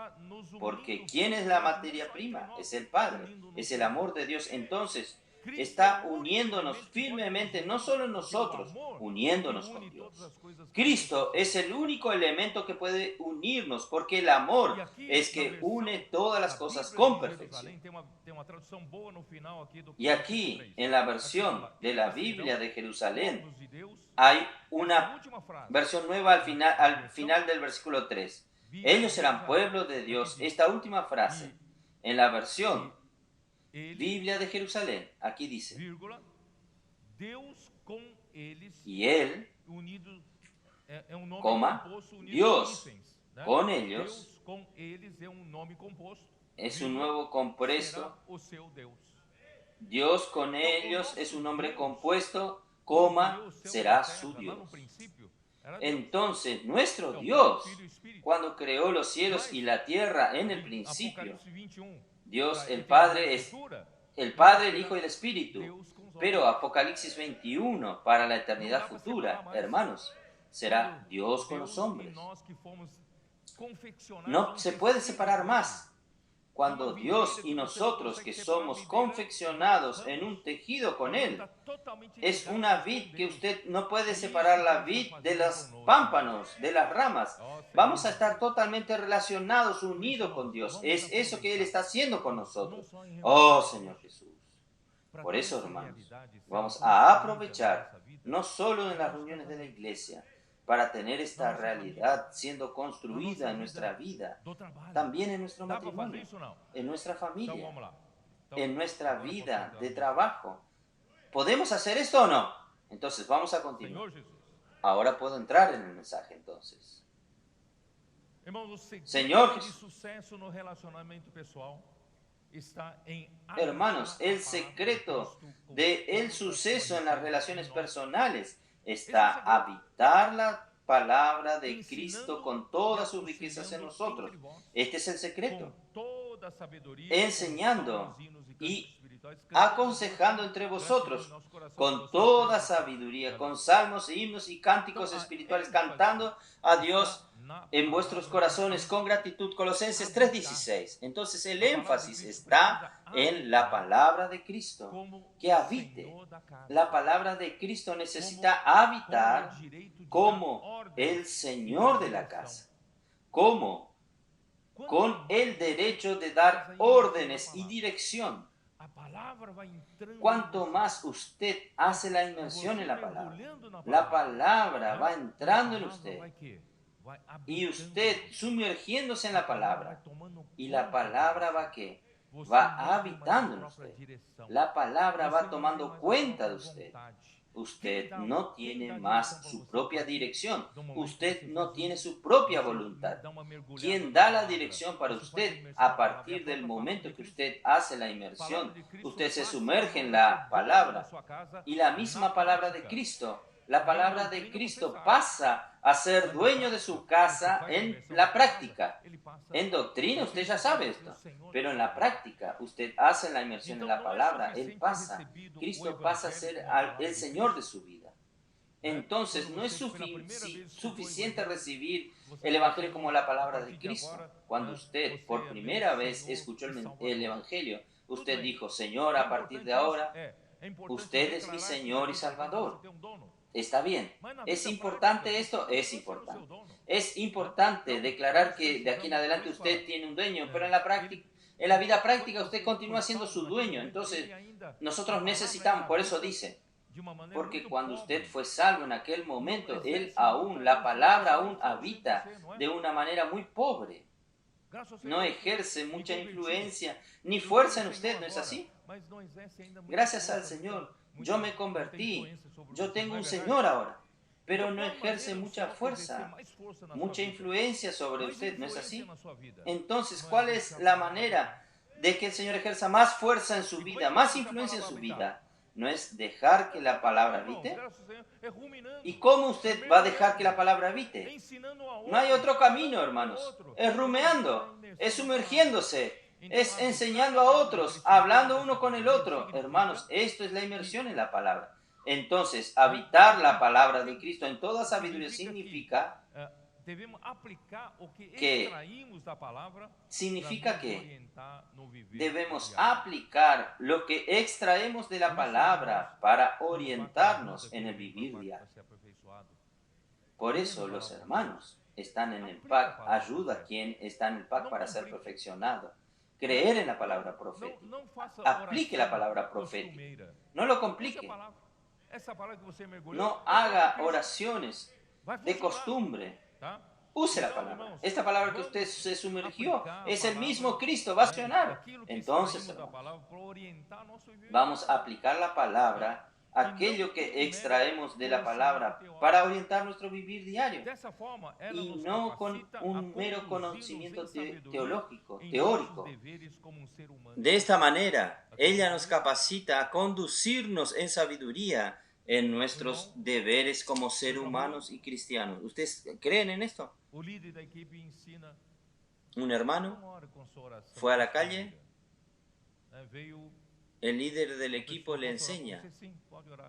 Porque ¿quién es la materia prima? Es el Padre, es el amor de Dios. Entonces, está uniéndonos firmemente, no solo nosotros, uniéndonos con Dios. Cristo es el único elemento que puede unirnos, porque el amor es que une todas las cosas con perfección. Y aquí, en la versión de la Biblia de Jerusalén, hay una versión nueva al final del versículo 3. Ellos eran pueblo de Dios. Esta última frase, en la versión Biblia de Jerusalén, aquí dice, y Él, coma, Dios con ellos, es un nuevo compuesto, Dios con ellos es un nombre compuesto, coma, será su Dios. Entonces, nuestro Dios, cuando creó los cielos y la tierra en el principio, Dios el Padre es el Padre, el Hijo y el Espíritu. Pero Apocalipsis 21, para la eternidad futura, hermanos, será Dios con los hombres. No se puede separar más. Cuando Dios y nosotros, que somos confeccionados en un tejido con Él, es una vid que usted no puede separar la vid de los pámpanos, de las ramas. Vamos a estar totalmente relacionados, unidos con Dios. Es eso que Él está haciendo con nosotros. Oh, Señor Jesús. Por eso, hermanos, vamos a aprovechar, no solo en las reuniones de la iglesia, para tener esta realidad siendo construida en nuestra vida, también en nuestro matrimonio, en nuestra familia, en nuestra vida de trabajo. ¿Podemos hacer esto o no? Entonces vamos a continuar. Ahora puedo entrar en el mensaje entonces. Señor Jesús. Hermanos, el secreto del suceso en las relaciones personales está habitar la palabra de Cristo con todas sus riquezas en nosotros. Este es el secreto. Enseñando y aconsejando entre vosotros con toda sabiduría, con salmos, himnos y cánticos espirituales, cantando a Dios en vuestros corazones con gratitud. Colosenses 3:16. Entonces el énfasis está en la palabra de Cristo, que habite. La palabra de Cristo necesita habitar como el Señor de la casa, como con el derecho de dar órdenes y dirección. Cuanto más usted hace la inmersión en la palabra va entrando en usted. Y usted sumergiéndose en la palabra. Y la palabra va ¿qué? Va habitando en usted. La palabra va tomando cuenta de usted. Usted no tiene más su propia dirección. Usted no tiene su propia voluntad. Quien da la dirección para usted a partir del momento que usted hace la inmersión, usted se sumerge en la palabra y la misma palabra de Cristo. La palabra de Cristo pasa a ser dueño de su casa en la práctica. En doctrina usted ya sabe esto, pero en la práctica usted hace la inmersión en la palabra, Él pasa. Cristo pasa a ser el Señor de su vida. Entonces no es suficiente recibir el Evangelio como la palabra de Cristo. Cuando usted por primera vez escuchó el Evangelio, usted dijo, Señor, a partir de ahora, usted es mi Señor y Salvador. Está bien. ¿Es importante esto? Es importante. Es importante declarar que de aquí en adelante usted tiene un dueño, pero en la vida práctica usted continúa siendo su dueño. Entonces, nosotros necesitamos, por eso dice, porque cuando usted fue salvo en aquel momento, la palabra aún habita de una manera muy pobre. No ejerce mucha influencia ni fuerza en usted, ¿no es así? Gracias al Señor, yo me convertí, yo tengo un Señor ahora. pero no ejerce mucha fuerza, mucha influencia sobre usted, ¿no es así? Entonces, ¿cuál es la manera de que el Señor ejerza más fuerza en su vida, más influencia en su vida? ¿No es dejar que la palabra habite? ¿Y cómo usted va a dejar que la palabra habite? No hay otro camino, hermanos. Es rumeando, es sumergiéndose, es enseñando a otros, hablando uno con el otro. Hermanos, esto es la inmersión en la palabra. Entonces, habitar la palabra de Cristo en toda sabiduría significa que debemos aplicar lo que extraemos de la palabra para orientarnos en el vivir diario. Por eso los hermanos están en el PAC, ayuda a quien está en el PAC para ser perfeccionado. Creer en la palabra profética. Aplique la palabra profética. No lo complique. No haga oraciones de costumbre. Use la palabra. Esta palabra que usted se sumergió es el mismo Cristo, va a accionar. Entonces, hermanos, vamos a aplicar la palabra, aquello que extraemos de la palabra para orientar nuestro vivir diario y no con un mero conocimiento teológico, teórico. De esta manera, ella nos capacita a conducirnos en sabiduría en nuestros deberes como seres humanos y cristianos. ¿Ustedes creen en esto? Un hermano fue a la calle, el líder del equipo le enseña,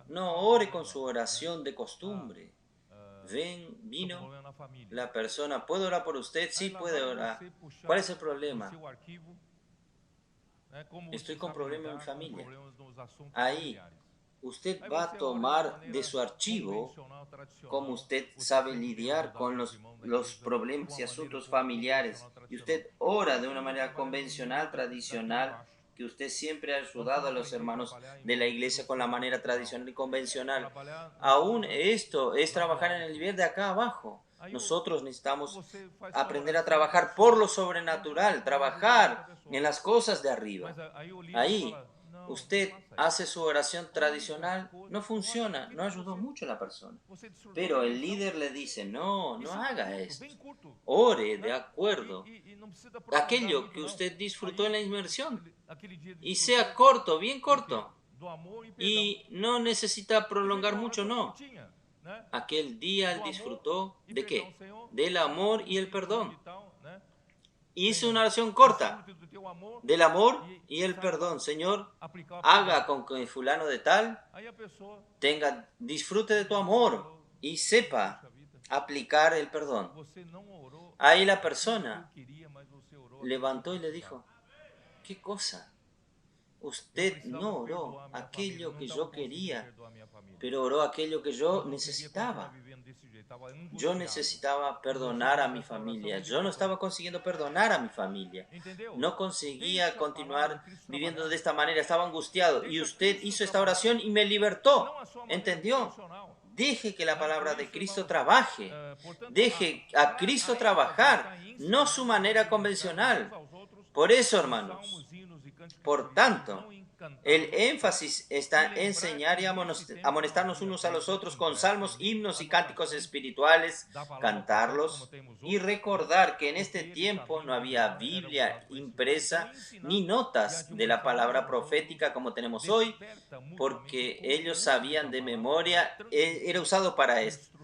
no ore con su oración de costumbre. Vino la persona, ¿puedo orar por usted? Sí, puede orar. ¿Cuál es el problema? Estoy con problemas en mi familia. Ahí, usted va a tomar de su archivo cómo usted sabe lidiar con los problemas y asuntos familiares. Y usted ora de una manera convencional, tradicional, que usted siempre ha ayudado a los hermanos de la iglesia con la manera tradicional y convencional. Aún esto es trabajar en el nivel de acá abajo. Nosotros necesitamos aprender a trabajar por lo sobrenatural, trabajar en las cosas de arriba. Ahí, usted hace su oración tradicional, no funciona, no ayudó mucho a la persona. Pero el líder le dice, no haga esto. Ore de acuerdo a aquello que usted disfrutó en la inmersión. Y sea corto, bien corto. Y no necesita prolongar mucho, no. Aquel día él disfrutó ¿de qué? Del amor y el perdón. Hizo una oración corta del amor y el perdón. Señor, haga con que fulano de tal disfrute de tu amor y sepa aplicar el perdón. Ahí la persona levantó y le dijo, ¿qué cosa? Usted no oró aquello que yo quería, pero oró aquello que yo necesitaba. Yo necesitaba perdonar a mi familia. Yo no estaba consiguiendo perdonar a mi familia. No conseguía continuar viviendo de esta manera. Estaba angustiado. Y usted hizo esta oración y me libertó. ¿Entendió? Deje que la palabra de Cristo trabaje. Deje a Cristo trabajar, no su manera convencional. Por eso, hermanos, por tanto, el énfasis está en enseñar y amonestarnos unos a los otros con salmos, himnos y cánticos espirituales, cantarlos y recordar que en este tiempo no había Biblia impresa ni notas de la palabra profética como tenemos hoy, porque ellos sabían de memoria, era usado para esto.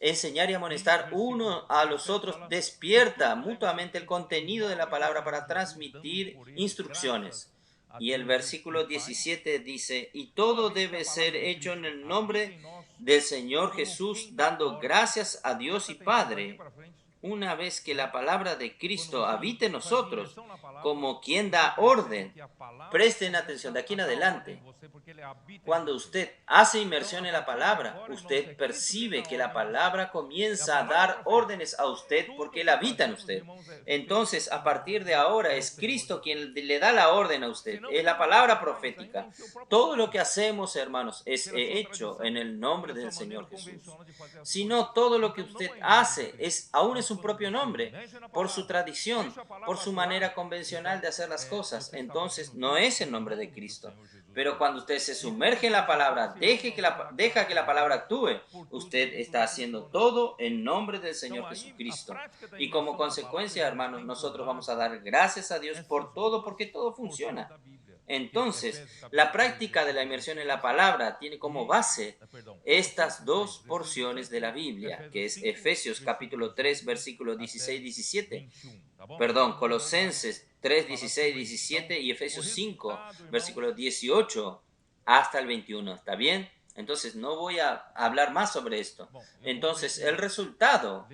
Enseñar y amonestar uno a los otros despierta mutuamente el contenido de la palabra para transmitir instrucciones. Y el versículo 17 dice, y todo debe ser hecho en el nombre del Señor Jesús, dando gracias a Dios y Padre, una vez que la palabra de Cristo habite en nosotros, como quien da orden. Presten atención de aquí en adelante. Cuando usted hace inmersión en la palabra, usted percibe que la palabra comienza a dar órdenes a usted porque Él habita en usted. Entonces, a partir de ahora, es Cristo quien le da la orden a usted. Es la palabra profética. Todo lo que hacemos, hermanos, es hecho en el nombre del Señor Jesús. Si no, todo lo que usted hace aún es un propio nombre, por su tradición, por su manera convencional de hacer las cosas. Entonces, no es el nombre de Cristo. Pero cuando usted se sumerge en la palabra, deja que la palabra actúe, usted está haciendo todo en nombre del Señor Jesucristo. Y como consecuencia, hermanos, nosotros vamos a dar gracias a Dios por todo, porque todo funciona. Entonces, la práctica de la inmersión en la palabra tiene como base estas dos porciones de la Biblia, que es Efesios capítulo 3, versículos 16 y 17. Perdón, Colosenses 3, 16 y 17 y Efesios 5, versículos 18 hasta el 21. ¿Está bien? Entonces, no voy a hablar más sobre esto. Entonces, el resultado...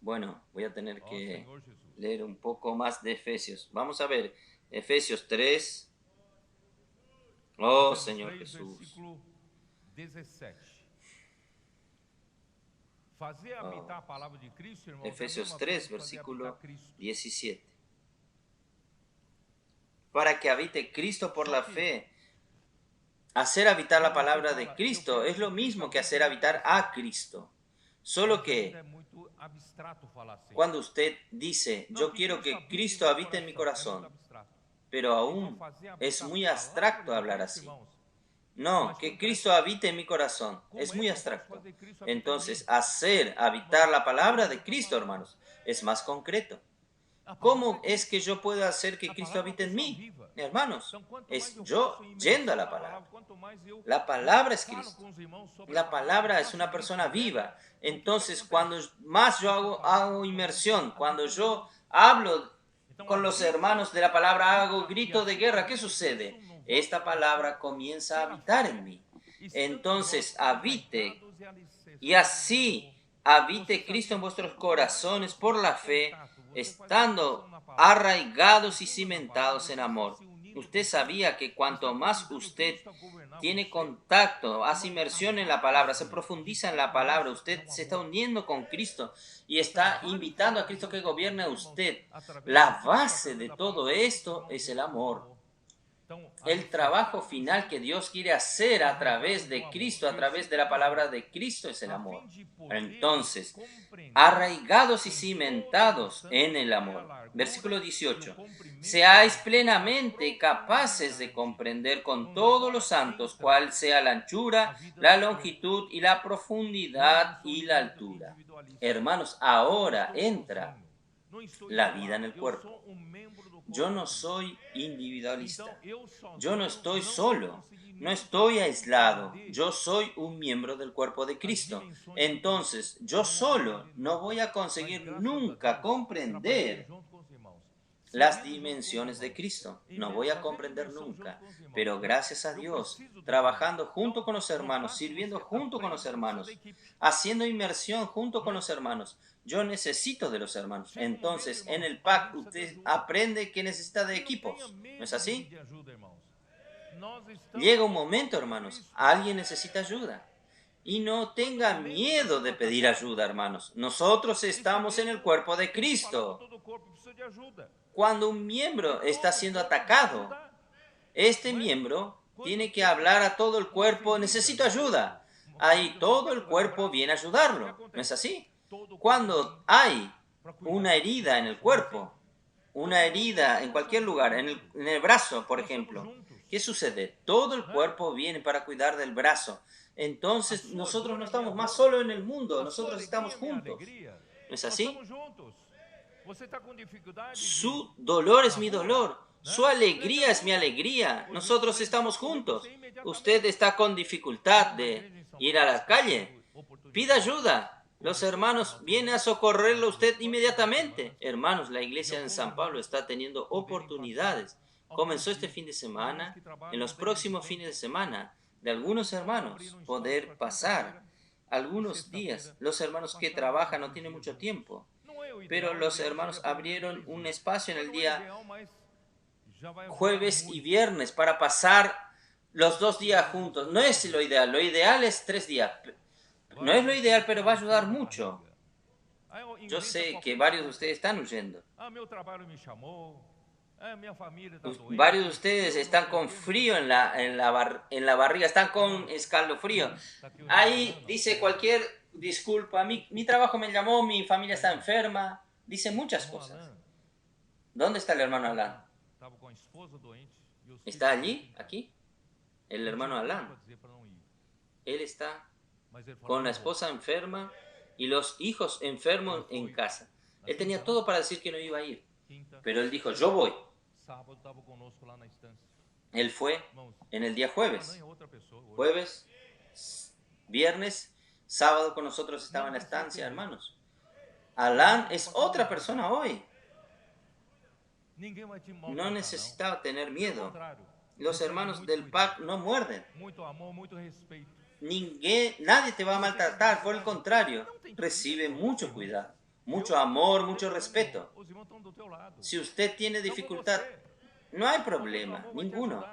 Bueno, voy a tener que leer un poco más de Efesios. Vamos a ver, Efesios 3. Oh, Señor Jesús. Efesios 3, versículo 17. Para que habite Cristo por la fe. Hacer habitar la palabra de Cristo es lo mismo que hacer habitar a Cristo. Solo que cuando usted dice, yo quiero que Cristo habite en mi corazón, pero aún es muy abstracto hablar así. No, que Cristo habite en mi corazón. Es muy abstracto. Entonces, hacer habitar la palabra de Cristo, hermanos, es más concreto. ¿Cómo es que yo puedo hacer que Cristo habite en mí? Hermanos, es yo yendo a la palabra. La palabra es Cristo. La palabra es una persona viva. Entonces, cuando más yo hago inmersión, cuando yo hablo con los hermanos de la palabra, hago grito de guerra, ¿qué sucede? Esta palabra comienza a habitar en mí. Entonces, habite, y así habite Cristo en vuestros corazones por la fe, estando arraigados y cimentados en amor. Usted sabía que cuanto más usted tiene contacto, hace inmersión en la palabra, se profundiza en la palabra, usted se está uniendo con Cristo y está invitando a Cristo que gobierne a usted. La base de todo esto es el amor. El trabajo final que Dios quiere hacer a través de Cristo, a través de la palabra de Cristo, es el amor. Entonces, arraigados y cimentados en el amor. Versículo 18. Seáis plenamente capaces de comprender con todos los santos cuál sea la anchura, la longitud y la profundidad y la altura. Hermanos, ahora entra la vida en el cuerpo. Yo no soy individualista. Yo no estoy solo. No estoy aislado. Yo soy un miembro del cuerpo de Cristo. Entonces, yo solo no voy a conseguir nunca comprender las dimensiones de Cristo. No voy a comprender nunca. Pero gracias a Dios, trabajando junto con los hermanos, sirviendo junto con los hermanos, haciendo inmersión junto con los hermanos, yo necesito de los hermanos. Entonces, en el PAC usted aprende que necesita de equipos. ¿No es así? Llega un momento, hermanos, alguien necesita ayuda. Y no tenga miedo de pedir ayuda, hermanos. Nosotros estamos en el cuerpo de Cristo. Cuando un miembro está siendo atacado, este miembro tiene que hablar a todo el cuerpo, necesito ayuda. Ahí todo el cuerpo viene a ayudarlo. ¿No es así? Cuando hay una herida en el cuerpo, una herida en cualquier lugar, en el brazo, por ejemplo, ¿qué sucede? Todo el cuerpo viene para cuidar del brazo. Entonces nosotros no estamos más solos en el mundo, nosotros estamos juntos. ¿No es así? Su dolor es mi dolor. Su alegría es mi alegría. Nosotros estamos juntos. Usted está con dificultad de ir a la calle. Pida ayuda. Los hermanos vienen a socorrerlo a usted inmediatamente. Hermanos, la iglesia en San Pablo está teniendo oportunidades. Comenzó este fin de semana. En los próximos fines de semana, de algunos hermanos poder pasar algunos días. Los hermanos que trabajan no tienen mucho tiempo, pero los hermanos abrieron un espacio en el día jueves y viernes para pasar los 2 días juntos. No es lo ideal es 3 días. No es lo ideal, pero va a ayudar mucho. Yo sé que varios de ustedes están huyendo. Varios de ustedes están con frío en la barriga, están con escalofrío. Ahí dice cualquier disculpa, mi trabajo me llamó, mi familia está enferma, dice muchas cosas. ¿Dónde está el hermano Alan? ¿Está allí? ¿Aquí? El hermano Alan. Él está con la esposa enferma y los hijos enfermos en casa. Él tenía todo para decir que no iba a ir, pero él dijo, yo voy. Él fue en el día jueves, viernes, sábado con nosotros estaba en la estancia, hermanos. Alan es otra persona hoy. No necesitaba tener miedo. Los hermanos del PAC no muerden. Nadie te va a maltratar, por el contrario, recibe mucho cuidado, mucho amor, mucho respeto. Si usted tiene dificultad, no hay problema, ninguno.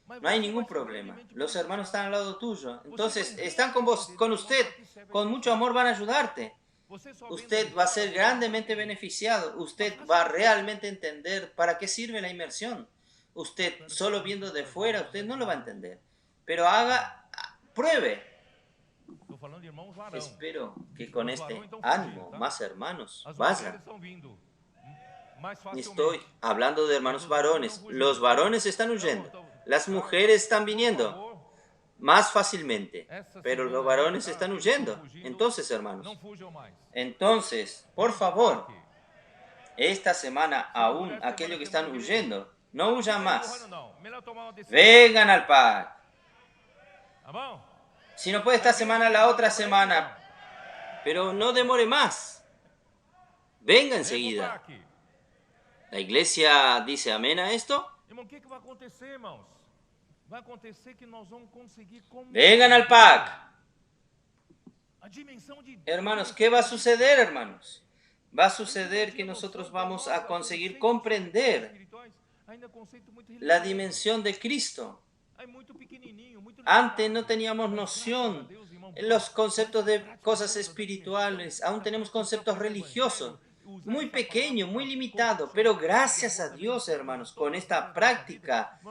No hay ningún problema. Los hermanos están al lado tuyo. Entonces, están con vos, con usted. Con mucho amor van a ayudarte. Usted va a ser grandemente beneficiado. Usted va a realmente entender para qué sirve la inmersión. Usted, solo viendo de fuera, usted no lo va a entender. Pero pruebe. Espero que con este ánimo, más hermanos, vayan. Estoy hablando de hermanos varones. Los varones están huyendo. Las mujeres están viniendo más fácilmente. Pero los varones están huyendo. Entonces, hermanos. Entonces, por favor, esta semana aún aquellos que están huyendo, no huyan más. Vengan al PAC. Si no puede esta semana, la otra semana. Pero no demore más. Venga enseguida. ¿La iglesia dice amén a esto? Vengan al PAC. Hermanos, ¿qué va a suceder, hermanos? Va a suceder que nosotros vamos a conseguir comprender la dimensión de Cristo. Antes no teníamos noción en los conceptos de cosas espirituales, aún tenemos conceptos religiosos, muy pequeño, muy limitado, pero gracias a Dios, hermanos, con esta práctica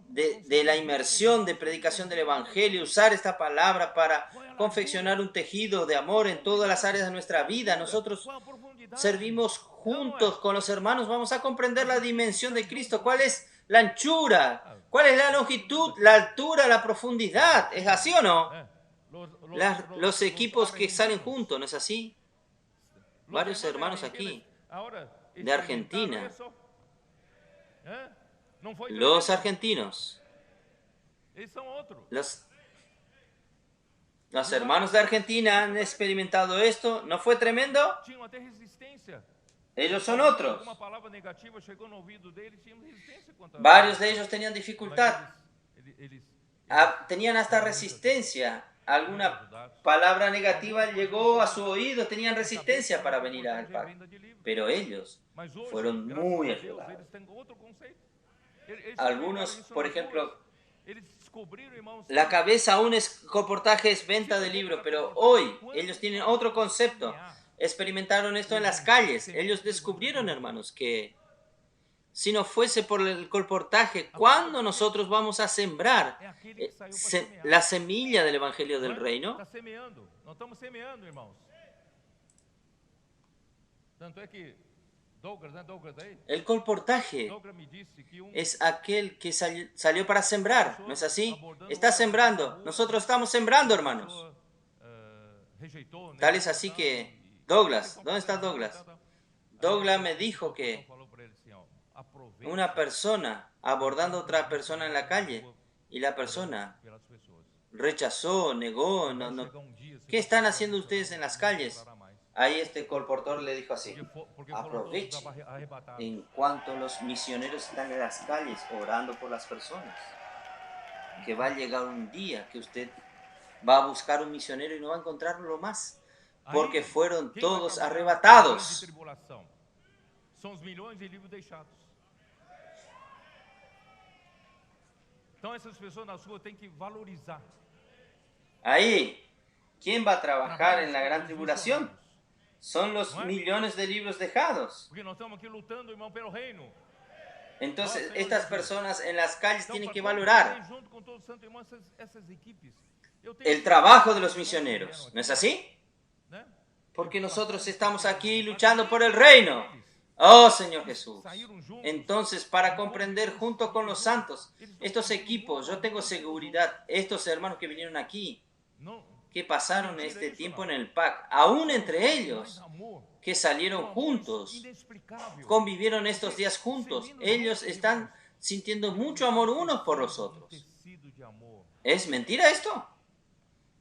de la inmersión, de predicación del Evangelio, usar esta palabra para confeccionar un tejido de amor en todas las áreas de nuestra vida, nosotros servimos juntos con los hermanos, vamos a comprender la dimensión de Cristo, cuál es la anchura, cuál es la longitud, la altura, la profundidad, ¿es así o no? Los equipos que salen juntos, ¿no es así? Varios hermanos aquí, de Argentina. Los argentinos. Los hermanos de Argentina han experimentado esto. ¿No fue tremendo? Ellos son otros. Varios de ellos tenían dificultad. Tenían hasta resistencia. Alguna palabra negativa llegó a su oído, tenían resistencia para venir al PAC. Pero ellos fueron muy ayudados. Algunos, por ejemplo, la cabeza aún es colportaje, es venta de libro, pero hoy ellos tienen otro concepto. Experimentaron esto en las calles. Ellos descubrieron, hermanos, que si no fuese por el colportaje, ¿cuándo nosotros vamos a sembrar la semilla del Evangelio del Reino? El colportaje es aquel que salió para sembrar, ¿no es así? Está sembrando. Nosotros estamos sembrando, hermanos. Tal es así que Douglas, ¿dónde está Douglas? Douglas me dijo que una persona abordando a otra persona en la calle y la persona rechazó, negó, ¿Qué están haciendo ustedes en las calles? Ahí este colportor le dijo así: aprovechen en cuanto los misioneros están en las calles orando por las personas, que va a llegar un día que usted va a buscar un misionero y no va a encontrarlo más, porque fueron todos arrebatados. Ahí, ¿quién va a trabajar en la gran tribulación? Son los millones de libros dejados. Entonces, estas personas en las calles tienen que valorar el trabajo de los misioneros, ¿no es así? Porque nosotros estamos aquí luchando por el reino. Oh Señor Jesús. Entonces, para comprender junto con los santos, estos equipos, yo tengo seguridad, estos hermanos que vinieron aquí, que pasaron este tiempo en el PAC, aún entre ellos, que salieron juntos, convivieron estos días juntos, ellos están sintiendo mucho amor unos por los otros. ¿Es mentira esto?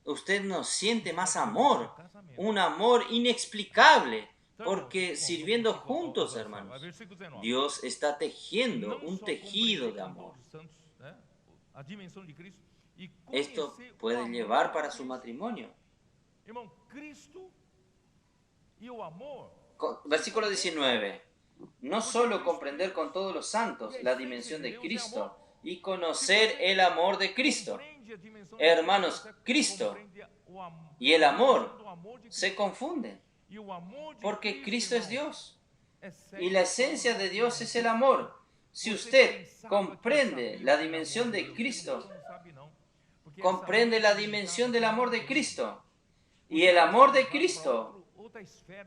Usted no siente más amor, un amor inexplicable, porque sirviendo juntos, hermanos, Dios está tejiendo un tejido de amor. Esto puede llevar para su matrimonio. Versículo 19. No solo comprender con todos los santos la dimensión de Cristo y conocer el amor de Cristo. Hermanos, Cristo y el amor se confunden, porque Cristo es Dios y la esencia de Dios es el amor. Si usted comprende la dimensión de Cristo, comprende la dimensión del amor de Cristo, y el amor de Cristo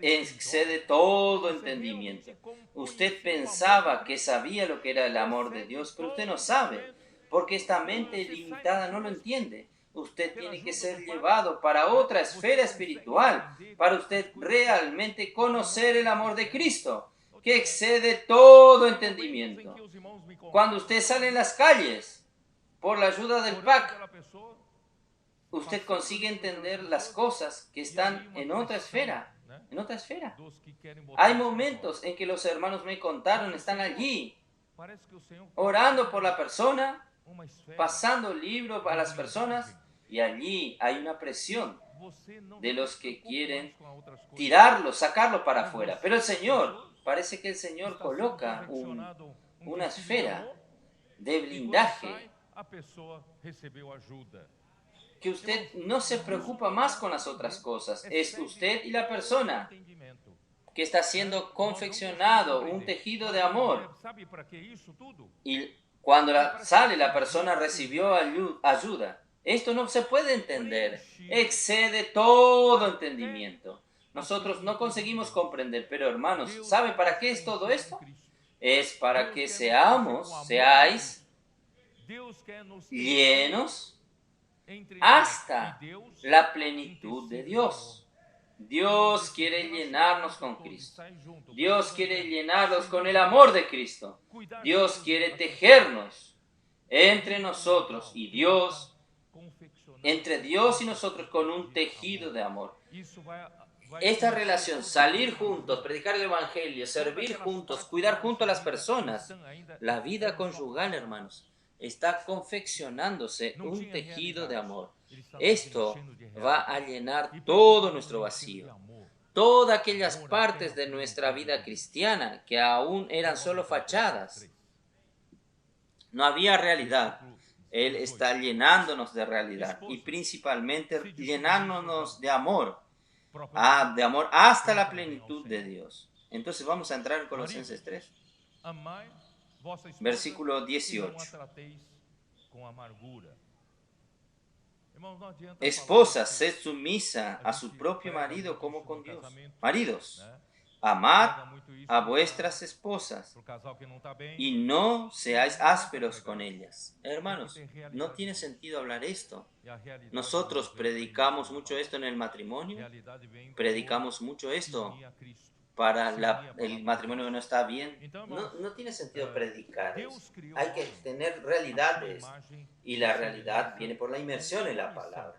excede todo entendimiento. Usted pensaba que sabía lo que era el amor de Dios, pero usted no sabe, porque esta mente limitada no lo entiende. Usted tiene que ser llevado para otra esfera espiritual, para usted realmente conocer el amor de Cristo, que excede todo entendimiento. Cuando usted sale en las calles, por la ayuda del PAC, usted consigue entender las cosas que están en otra esfera, en otra esfera. Hay momentos en que los hermanos me contaron, están allí, orando por la persona, pasando el libro a las personas, y allí hay una presión de los que quieren tirarlo, sacarlo para afuera. Pero el Señor, parece que el Señor coloca una esfera de blindaje, que usted no se preocupa más con las otras cosas. Es usted y la persona que está siendo confeccionado, un tejido de amor. Y cuando sale, la persona recibió ayuda. Esto no se puede entender. Excede todo entendimiento. Nosotros no conseguimos comprender, pero hermanos, ¿sabe para qué es todo esto? Es para que seáis llenos hasta la plenitud de Dios. Dios quiere llenarnos con Cristo. Dios quiere llenarnos con el amor de Cristo. Dios quiere tejernos entre nosotros y Dios, entre Dios y nosotros con un tejido de amor. Esta relación, salir juntos, predicar el Evangelio, servir juntos, cuidar junto a las personas, la vida conyugal, hermanos, está confeccionándose un tejido de amor. Esto va a llenar todo nuestro vacío. Todas aquellas partes de nuestra vida cristiana que aún eran solo fachadas. No había realidad. Él está llenándonos de realidad y principalmente llenándonos de amor hasta la plenitud de Dios. Entonces vamos a entrar en Colosenses 3. Versículo 18. Esposas, sed sumisa a su propio marido como con Dios. Maridos, amad a vuestras esposas y no seáis ásperos con ellas. Hermanos, no tiene sentido hablar esto. Nosotros predicamos mucho esto en el matrimonio, predicamos mucho esto para el matrimonio que no está bien. No tiene sentido predicar eso. Hay que tener realidades, y la realidad viene por la inmersión en la palabra.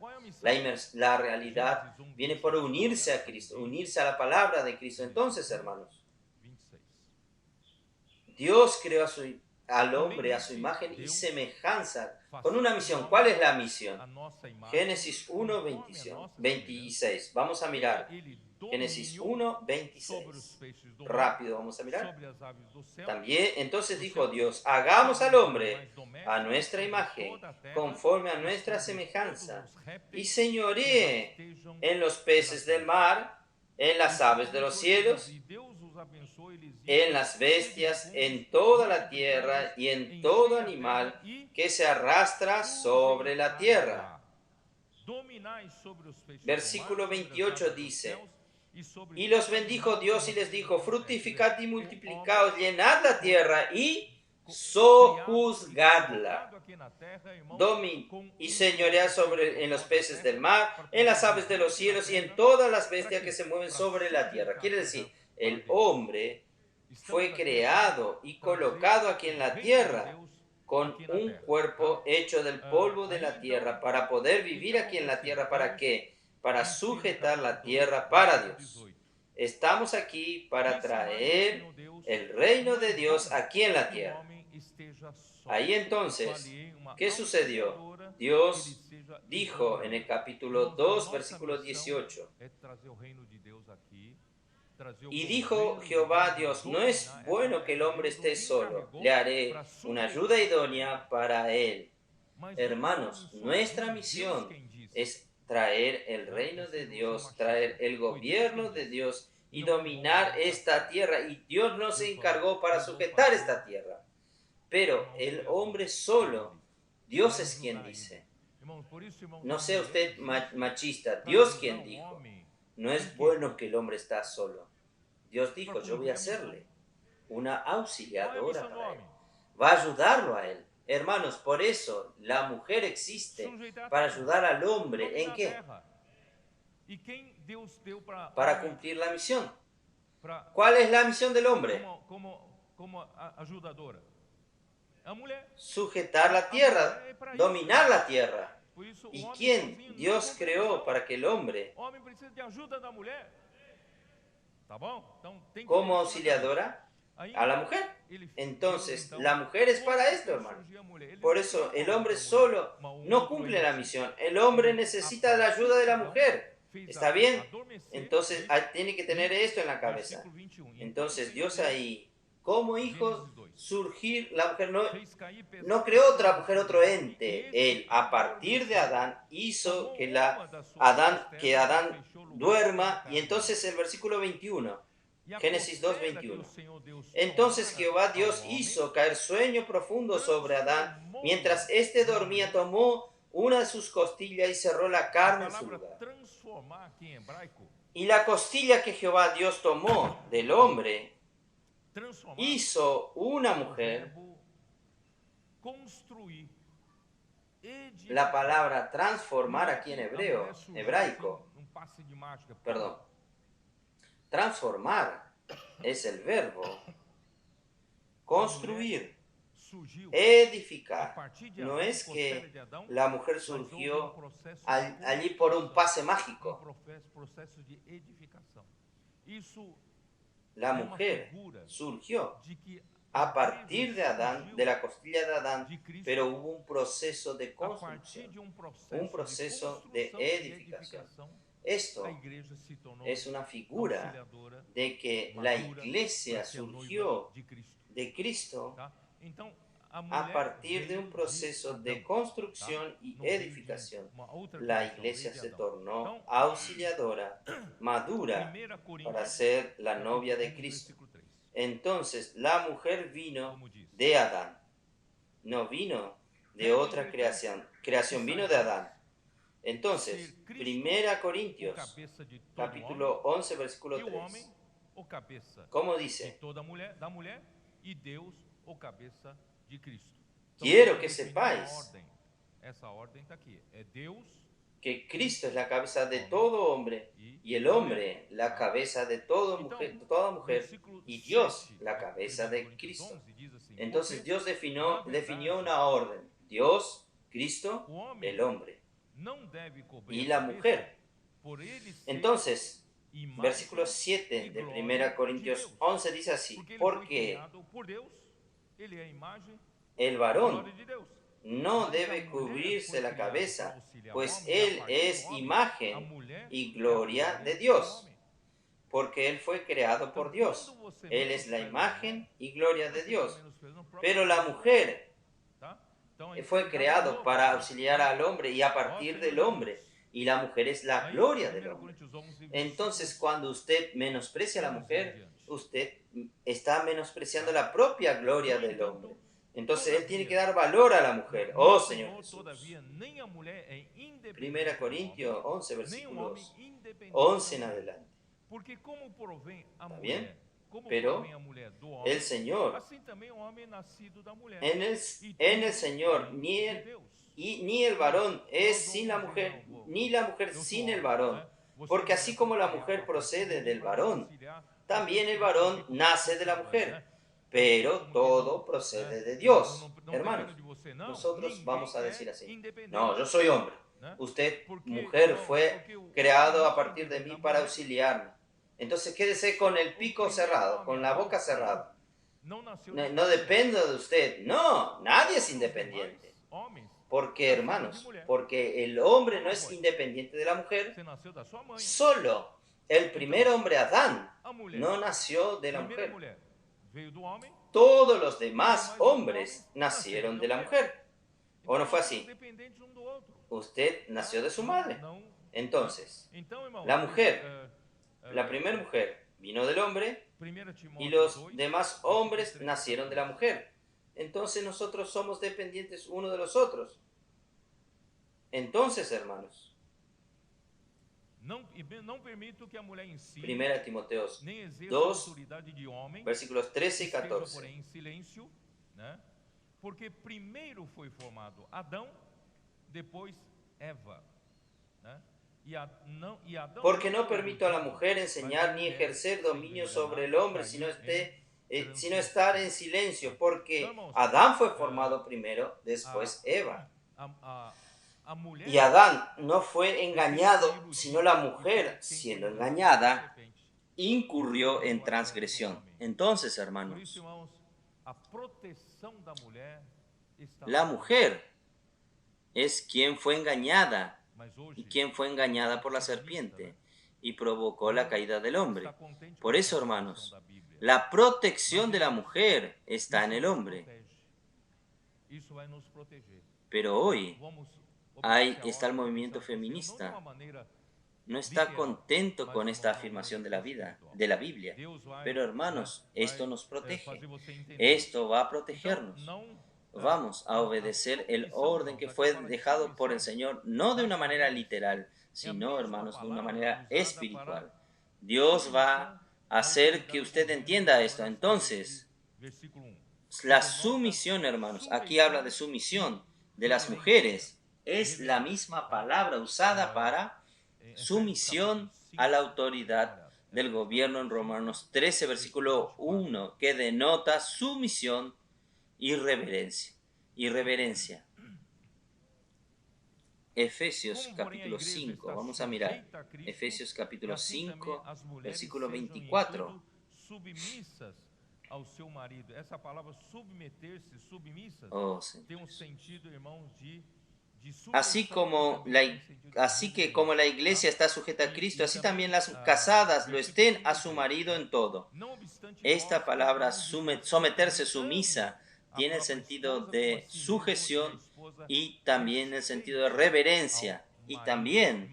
La realidad viene por unirse a Cristo, unirse a la palabra de Cristo. Entonces, hermanos, Dios creó al hombre a su imagen y semejanza, con una misión. ¿Cuál es la misión? Génesis 1, 26. Vamos a mirar. Génesis 1, 26. Rápido, vamos a mirar. También, entonces dijo Dios, hagamos al hombre a nuestra imagen, conforme a nuestra semejanza, y señoree en los peces del mar, en las aves de los cielos, en las bestias, en toda la tierra y en todo animal que se arrastra sobre la tierra. Versículo 28 dice, Y los bendijo Dios y les dijo, fructificad y multiplicaos, llenad la tierra y sojuzgadla. Y señoread en los peces del mar, en las aves de los cielos y en todas las bestias que se mueven sobre la tierra. Quiere decir, el hombre fue creado y colocado aquí en la tierra con un cuerpo hecho del polvo de la tierra para poder vivir aquí en la tierra. ¿Para qué? Para sujetar la tierra para Dios. Estamos aquí para traer el reino de Dios aquí en la tierra. Ahí entonces, ¿qué sucedió? Dios dijo en el capítulo 2, versículo 18, y dijo Jehová Dios, no es bueno que el hombre esté solo, le haré una ayuda idónea para él. Hermanos, nuestra misión es traer el reino de Dios, traer el gobierno de Dios y dominar esta tierra. Y Dios nos encargó para sujetar esta tierra. Pero el hombre solo, Dios es quien dice. No sea usted machista, Dios quien dijo. No es bueno que el hombre está solo. Dios dijo, yo voy a hacerle una auxiliadora para él. Va a ayudarlo a él. Hermanos, por eso la mujer existe, para ayudar al hombre. ¿En qué? Para cumplir la misión. ¿Cuál es la misión del hombre? Sujetar la tierra, dominar la tierra. ¿Y quién Dios creó para que el hombre, como auxiliadora, a la mujer? Entonces, la mujer es para esto, hermano. Por eso, el hombre solo no cumple la misión. El hombre necesita la ayuda de la mujer. ¿Está bien? Entonces, tiene que tener esto en la cabeza. Entonces, Dios ahí, como hijos, surgir, la mujer no creó otra mujer, otro ente. Él, a partir de Adán, hizo que Adán duerma. Y entonces el versículo 21, Génesis 2:21. Entonces Jehová Dios hizo caer sueño profundo sobre Adán. Mientras éste dormía, tomó una de sus costillas y cerró la carne en su lugar. Y la costilla que Jehová Dios tomó del hombre, hizo una mujer. La palabra transformar aquí en hebraico, transformar es el verbo, construir, edificar. No es que la mujer surgió allí por un pase mágico. La mujer surgió a partir de Adán, de la costilla de Adán, pero hubo un proceso de construcción, un proceso de edificación. Esto es una figura de que la iglesia surgió de Cristo a partir de un proceso de construcción y edificación. La iglesia se tornó auxiliadora, madura, para ser la novia de Cristo. Entonces, la mujer vino de Adán, no vino de otra creación. Creación vino de Adán. Entonces, 1 Corintios, capítulo 11, versículo 3. ¿Cómo dice? Quiero que sepáis que Cristo es la cabeza de todo hombre y el hombre la cabeza de toda mujer y Dios la cabeza de Cristo. Entonces Dios definió una orden. Dios, Cristo, el hombre y la mujer. Entonces, versículo 7 de 1 Corintios 11 dice así, porque el varón no debe cubrirse la cabeza, pues él es imagen y gloria de Dios, porque él fue creado por Dios. Él es la imagen y gloria de Dios. Pero la mujer fue creado para auxiliar al hombre y a partir del hombre. Y la mujer es la gloria del hombre. Entonces, cuando usted menosprecia a la mujer, usted está menospreciando la propia gloria del hombre. Entonces, él tiene que dar valor a la mujer. Oh, Señor Jesús. 1 Corintios 11, versículos 11 en adelante. ¿Está bien? Pero el Señor, en el Señor, ni el varón es sin la mujer, ni la mujer sin el varón. Porque así como la mujer procede del varón, también el varón nace de la mujer. Pero todo procede de Dios. Hermanos, nosotros vamos a decir así: no, yo soy hombre. Usted, mujer, fue creado a partir de mí para auxiliarme. Entonces quédese con el pico cerrado, con la boca cerrada. No, no dependo de usted. No, nadie es independiente. Porque, hermanos, porque el hombre no es independiente de la mujer. Solo el primer hombre, Adán, no nació de la mujer. Todos los demás hombres nacieron de la mujer. ¿O no fue así? Usted nació de su madre. Entonces, la mujer, la primera mujer, vino del hombre y los demás hombres nacieron de la mujer. Entonces nosotros somos dependientes uno de los otros. Entonces, hermanos, Primera Timoteo 2, versículos 13 y 14. Porque primeiro foi formado Adão, depois Eva. Porque no permito a la mujer enseñar ni ejercer dominio sobre el hombre, sino estar en silencio, porque Adán fue formado primero, después Eva. Y Adán no fue engañado, sino la mujer, siendo engañada, incurrió en transgresión. Entonces, hermanos, la mujer es quien fue engañada y quien fue engañada por la serpiente y provocó la caída del hombre. Por eso, hermanos, la protección de la mujer está en el hombre. Pero hoy está el movimiento feminista. No está contento con esta afirmación de la vida, de la Biblia. Pero, hermanos, esto nos protege. Esto va a protegernos. Vamos a obedecer el orden que fue dejado por el Señor, no de una manera literal, sino, hermanos, de una manera espiritual. Dios va a hacer que usted entienda esto. Entonces, la sumisión, hermanos, aquí habla de sumisión de las mujeres. Es la misma palabra usada para sumisión a la autoridad del gobierno en Romanos 13, versículo 1, que denota sumisión y reverencia. Efesios capítulo 5, vamos a mirar. Efesios capítulo 5, versículo 24. Ao seu marido. Essa palavra submeter-se, submissas, tem um sentido, irmãos, de Así que como la iglesia está sujeta a Cristo, así también las casadas lo estén a su marido en todo. Esta palabra someterse, sumisa, tiene el sentido de sujeción y también el sentido de reverencia. Y también,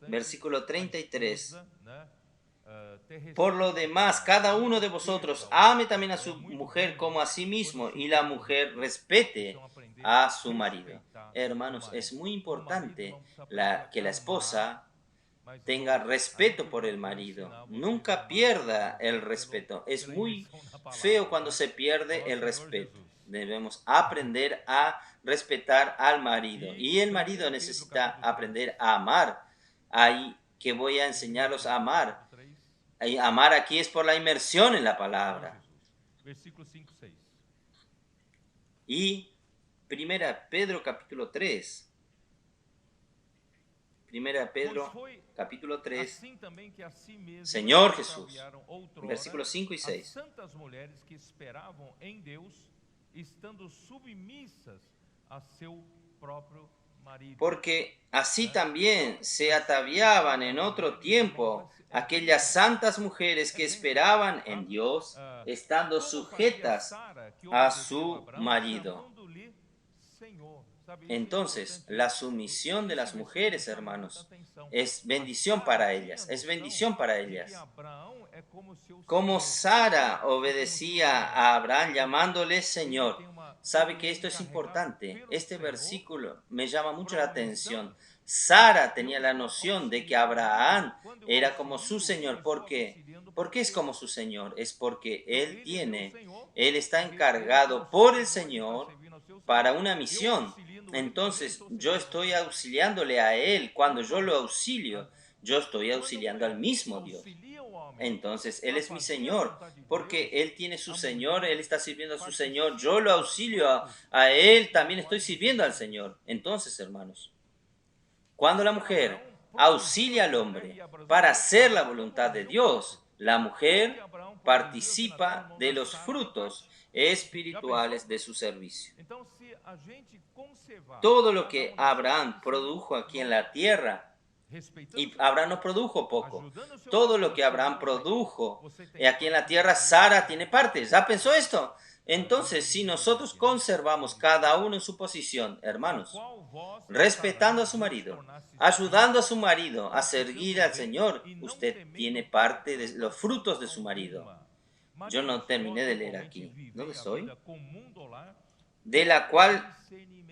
versículo 33, por lo demás, cada uno de vosotros ame también a su mujer como a sí mismo, y la mujer respete a su marido. Hermanos, es muy importante que la esposa tenga respeto por el marido. Nunca pierda el respeto. Es muy feo cuando se pierde el respeto. Debemos aprender a respetar al marido. Y el marido necesita aprender a amar. Ahí que voy a enseñarlos a amar. Y amar aquí es por la inmersión en la palabra. Y Primera Pedro capítulo 3. Primera Pedro capítulo 3. Señor Jesús, versículos 5 y 6. Santas mulheres que esperavam em Deus, estando submissas a seu próprio marido. Porque así también se ataviaban en otro tiempo aquellas santas mujeres que esperaban en Dios, estando sujetas a su marido. Entonces, la sumisión de las mujeres, hermanos, es bendición para ellas, es bendición para ellas. Como Sara obedecía a Abraham llamándole Señor. ¿Sabe que esto es importante? Este versículo me llama mucho la atención. Sara tenía la noción de que Abraham era como su Señor. ¿Por qué? ¿Por qué es como su Señor? Es porque él está encargado por el Señor para una misión. Entonces, yo estoy auxiliándole a él. Cuando yo lo auxilio, yo estoy auxiliando al mismo Dios. Entonces, Él es mi Señor, porque Él tiene su Señor, Él está sirviendo a su Señor, yo lo auxilio a Él, también estoy sirviendo al Señor. Entonces, hermanos, cuando la mujer auxilia al hombre para hacer la voluntad de Dios, la mujer participa de los frutos espirituales de su servicio. Todo lo que Abraham produjo aquí en la tierra, y Abraham no produjo poco. Todo lo que Abraham produjo aquí en la tierra, Sara tiene parte. ¿Ya pensó esto? Entonces, si nosotros conservamos cada uno en su posición, hermanos, respetando a su marido, ayudando a su marido a servir al Señor, usted tiene parte de los frutos de su marido. Yo no terminé de leer aquí. ¿Dónde estoy? De la cual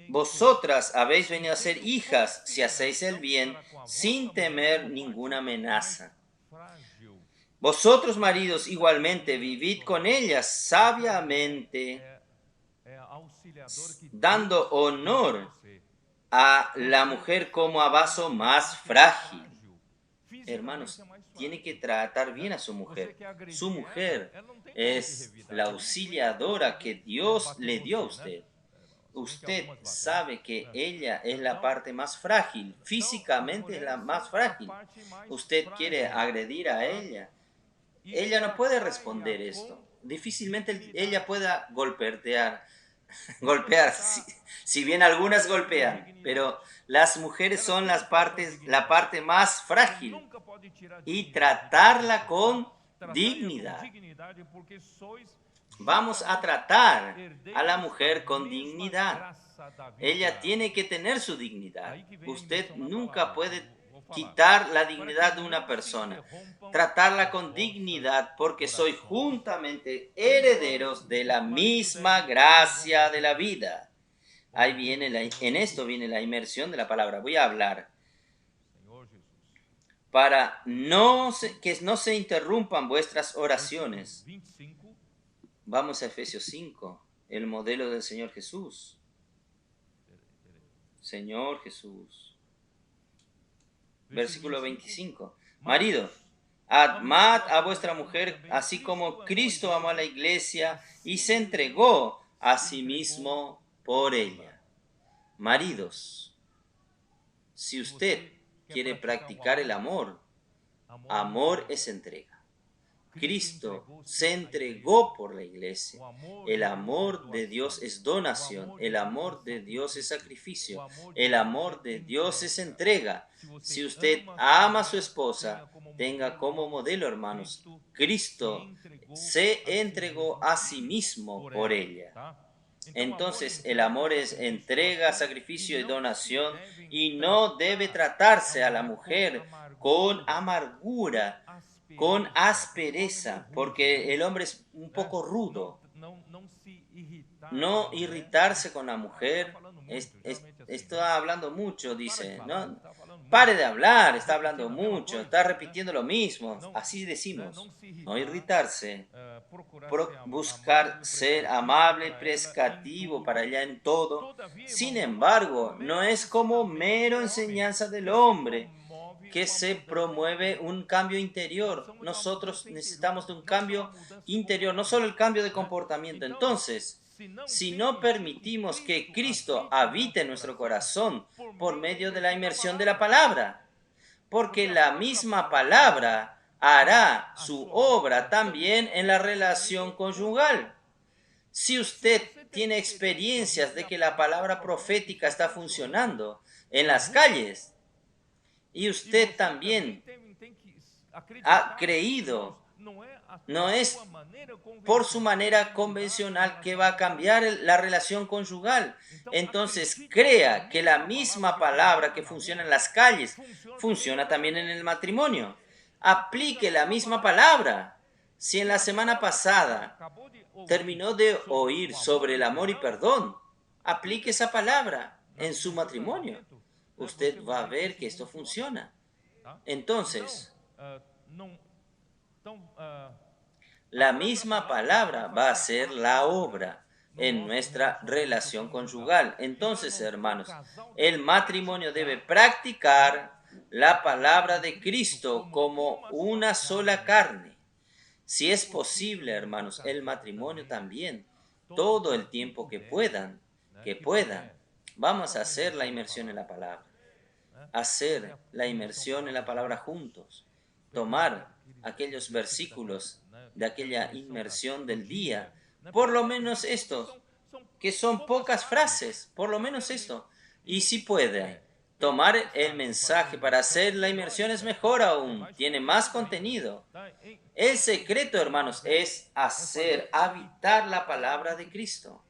vosotras habéis venido a ser hijas si hacéis el bien sin temer ninguna amenaza. Vosotros, maridos, igualmente vivid con ellas sabiamente, dando honor a la mujer como a vaso más frágil. Hermanos, tiene que tratar bien a su mujer. Su mujer es la auxiliadora que Dios le dio a usted. Usted sabe que ella es la parte más frágil, físicamente es la más frágil. Usted quiere agredir a ella. Ella no puede responder esto. Difícilmente ella pueda golpear. Si bien algunas golpean, pero las mujeres son la parte más frágil y tratarla con dignidad. Vamos a tratar a la mujer con dignidad. Ella tiene que tener su dignidad. Usted nunca puede quitar la dignidad de una persona. Tratarla con dignidad porque soy juntamente herederos de la misma gracia de la vida. Ahí viene en esto viene la inmersión de la palabra. Voy a hablar para que no se interrumpan vuestras oraciones. Vamos a Efesios 5, el modelo del Señor Jesús. Señor Jesús. Versículo 25. Maridos, amad a vuestra mujer, así como Cristo amó a la iglesia y se entregó a sí mismo por ella. Maridos, si usted quiere practicar el amor, amor es entrega. Cristo se entregó por la iglesia. El amor de Dios es donación. El amor de Dios es sacrificio. El amor de Dios es entrega. Si usted ama a su esposa, tenga como modelo, hermanos, Cristo se entregó a sí mismo por ella. Entonces, el amor es entrega, sacrificio y donación, y no debe tratarse a la mujer con amargura, con aspereza, porque el hombre es un poco rudo. No irritarse con la mujer. Está hablando mucho, dice. No, pare de hablar, está hablando mucho, está repitiendo lo mismo. Así decimos. No irritarse. Buscar ser amable y prestativo para ella en todo. Sin embargo, no es como mero enseñanza del hombre que se promueve un cambio interior. Nosotros necesitamos de un cambio interior, no solo el cambio de comportamiento. Entonces, si no permitimos que Cristo habite en nuestro corazón por medio de la inmersión de la palabra, porque la misma palabra hará su obra también en la relación conyugal. Si usted tiene experiencias de que la palabra profética está funcionando en las calles, y usted también ha creído No es por su manera convencional que va a cambiar la relación conyugal. Entonces, crea que la misma palabra que funciona en las calles funciona también en el matrimonio. Aplique la misma palabra. Si en la semana pasada terminó de oír sobre el amor y perdón, aplique esa palabra en su matrimonio. Usted va a ver que esto funciona. Entonces, la misma palabra va a ser la obra en nuestra relación conyugal. Entonces, hermanos, el matrimonio debe practicar la palabra de Cristo como una sola carne. Si es posible, hermanos, el matrimonio también, todo el tiempo que puedan, vamos a hacer la inmersión en la palabra. Hacer la inmersión en la palabra juntos. Tomar aquellos versículos de aquella inmersión del día. Por lo menos estos, que son pocas frases, por lo menos esto. Y si puede tomar el mensaje para hacer la inmersión es mejor aún, tiene más contenido. El secreto, hermanos, es hacer habitar la palabra de Cristo.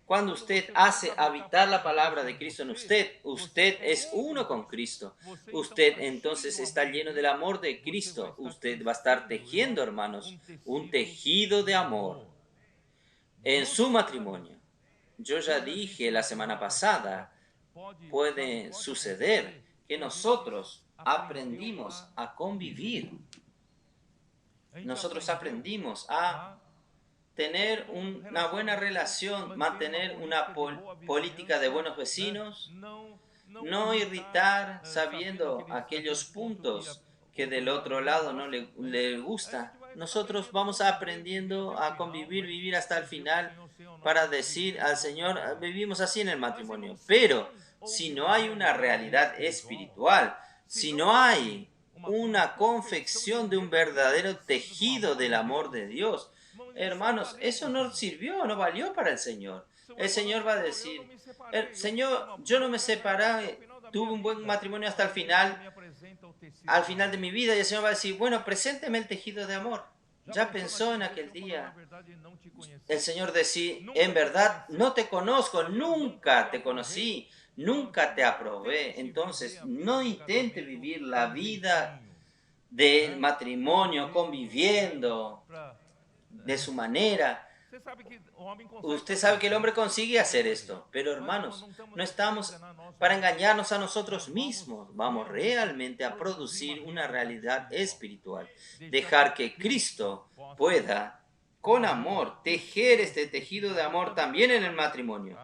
Cuando usted hace habitar la palabra de Cristo en usted, usted es uno con Cristo. Usted entonces está lleno del amor de Cristo. Usted va a estar tejiendo, hermanos, un tejido de amor en su matrimonio. Yo ya dije la semana pasada, puede suceder que nosotros aprendimos a convivir. Nosotros aprendimos a tener una buena relación, mantener una política de buenos vecinos, no irritar sabiendo aquellos puntos que del otro lado no le gusta. Nosotros vamos aprendiendo a convivir, vivir hasta el final para decir al Señor, vivimos así en el matrimonio. Pero si no hay una realidad espiritual, si no hay una confección de un verdadero tejido del amor de Dios, hermanos, eso no sirvió, no valió para el Señor. El Señor va a decir, Señor, yo no me separé, tuve un buen matrimonio hasta el final de mi vida, y el Señor va a decir, bueno, presénteme el tejido de amor. Ya pensó en aquel día. El Señor decía, en verdad no te conozco, nunca te conocí, nunca te aprobé. Entonces, no intente vivir la vida del matrimonio conviviendo de su manera. Usted sabe que el hombre consigue hacer esto, pero hermanos, no estamos para engañarnos a nosotros mismos. Vamos realmente a producir una realidad espiritual. Dejar que Cristo pueda, con amor, tejer este tejido de amor también en el matrimonio.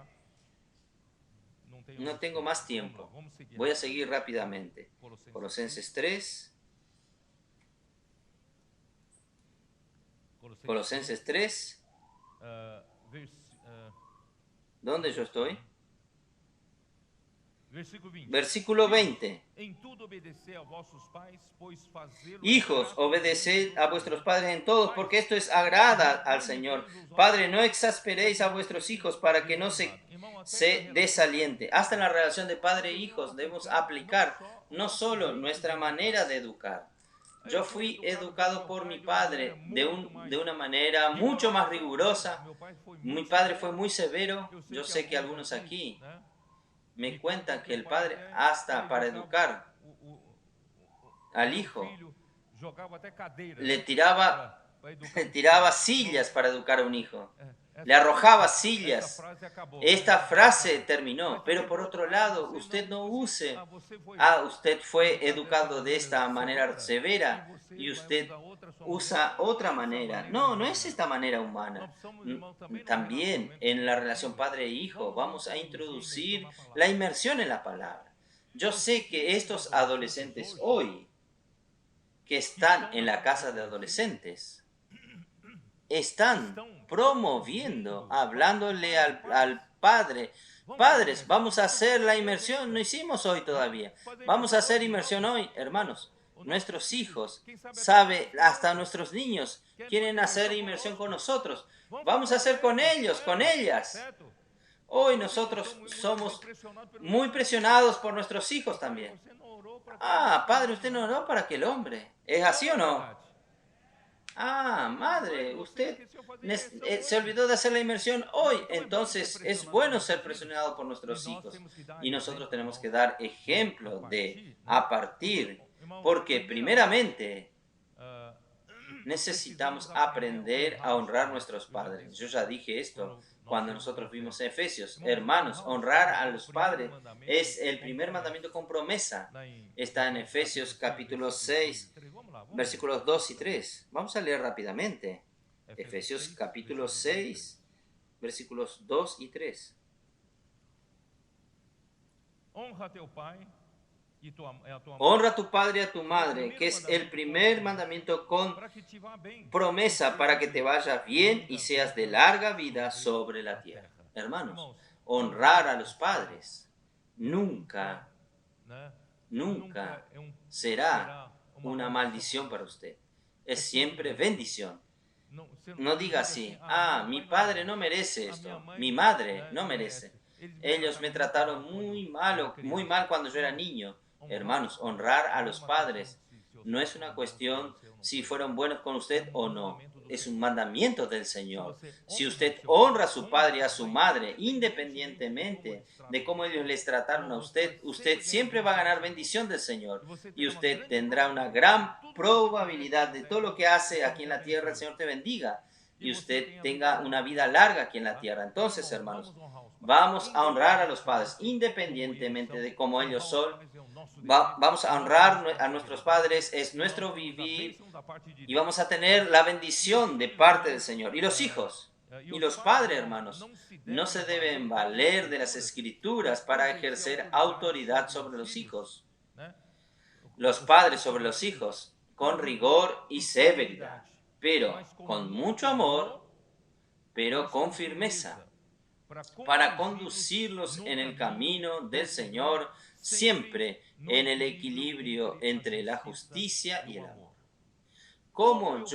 No tengo más tiempo. Voy a seguir rápidamente. Colosenses 3. Colosenses 3. ¿Dónde yo estoy? Versículo 20. Hijos, obedeced a vuestros padres en todos, porque esto es agrada al Señor. Padre, no exasperéis a vuestros hijos para que no se desaliente. Hasta en la relación de padre e hijos debemos aplicar no solo nuestra manera de educar. Yo fui educado por mi padre de una manera mucho más rigurosa. Mi padre fue muy severo. Yo sé que algunos aquí me cuentan que el padre, hasta para educar al hijo, le tiraba sillas para educar a un hijo. Le arrojaba sillas. Esta frase terminó, pero por otro lado, usted no use, usted fue educado de esta manera severa y usted usa otra manera. No, no es esta manera humana. También en la relación padre e hijo vamos a introducir la inmersión en la palabra. Yo sé que estos adolescentes hoy, que están en la casa de adolescentes, están promoviendo, hablándole al padre. Padres, vamos a hacer la inmersión. No hicimos hoy todavía. Vamos a hacer inmersión hoy, hermanos. Nuestros hijos, hasta nuestros niños quieren hacer inmersión con nosotros. Vamos a hacer con ellos, con ellas. Hoy nosotros somos muy presionados por nuestros hijos también. Padre, usted no oró para aquel hombre. ¿Es así o no? Ah, madre, Mãe, você usted esqueceu fazer inversão se hoje. olvidó de hacer la inmersión hoy. Então é bom ser Entonces es pressionado bueno por ser nossos filhos presionado por e nuestros nós hijos. temos que dar Y nosotros exemplo tenemos que dar a ejemplo de partir, né? a Porque, partir, irmãos, porque primeiramente, primeramente ah, necesitamos precisamos aprender a aprender honrar a os honrar a pais. nuestros Eu já padres. disse Yo ya dije esto quando nós cuando vimos em nosotros vimos Efésios. en Efesios. Irmãos, Hermanos, honrar os honrar pais a é o los primeiro padres mandamento es el com primer mandamiento promessa. con promesa. Lá em Está en Efesios capítulo 6, 3. Vamos lá, vamos ler. versículos 2 y 3. Vamos a leer rápidamente. Efésios Efesios 6, capítulo versículos 2 e 3. 6, versículos 2 y 3. Honra a teu pai e a tua mãe. Honra a tu padre y a tu É o madre, que primeiro es el mandamento com primer promessa, mandamiento con para que te vá bem promesa e para que sejas te de vaya bien y longa seas de vida larga vida sobre sobre la a tierra. terra. Hermanos, Irmãos, honrar a os los pais padres nunca, né, nunca será será uma una maldição maldición para para você. usted. Es É sempre siempre bênção. bendición. Você No não diga diga assim, así, ah, meu mi pai não padre no merece, merece a minha esto, mãe, mi madre né, no não merece. merece. Eles me Ellos me trataram trataron muito muy mal quando era malo, muy criança. mal cuando yo era Irmãos, niño. honrar os Hermanos, pais honrar a não é los uma questão padres se seus no pais es una foram bons com cuestión você ou não si foram fueron bons. buenos con É usted um o no. mandamento do Es un Senhor. mandamiento del Se Señor. você Si honra usted seu honra a pai, su honra padre y a sua su mãe, madre, independentemente de como independientemente eles tratam de cómo ellos você, les trataron a irmão, você vai usted sempre ganhar siempre va a bendição do ganar Senhor. bendición del Señor. E você Y terá uma usted grande tendrá una probabilidade de gran tudo que você fizer aqui probabilidad na de todo lo terra, que o hace Senhor aquí te en la tierra, el abençoe. Señor te bendiga E y você usted tenha vida tenga una longa. vida larga aquí en la Tá? tierra. Então, Entonces, irmãos, hermanos, vamos honrar os pais. vamos a honrar a los padres Independentemente independientemente de de como cómo eles ellos são. son. Honrar os pais é o nosso Vamos dever, a é nossa honrar a nuestros responsabilidade padres, es e nós nuestro temos a vivir bênção da parte de y Deus. vamos a Tá? tener la E os bendición de filhos, parte del irmãos, Señor. Y los hijos. e Y os los pais, padres, irmãos, hermanos, não se no devem se deben valer das valer de las escrituras escrituras para para exercer ejercer autoridade autoridad sobre sobre os los filhos, hijos. né? Los Os padres pais sobre sobre os los filhos, hijos, com con rigor y severidad, severidade, pero mas com con muito mucho amor, pero mas con com firmeza, para para conducirlos en el camino del Senhor, Señor, siempre no en el equilíbrio equilibrio entre la justiça justicia y e o el amor. amor. Como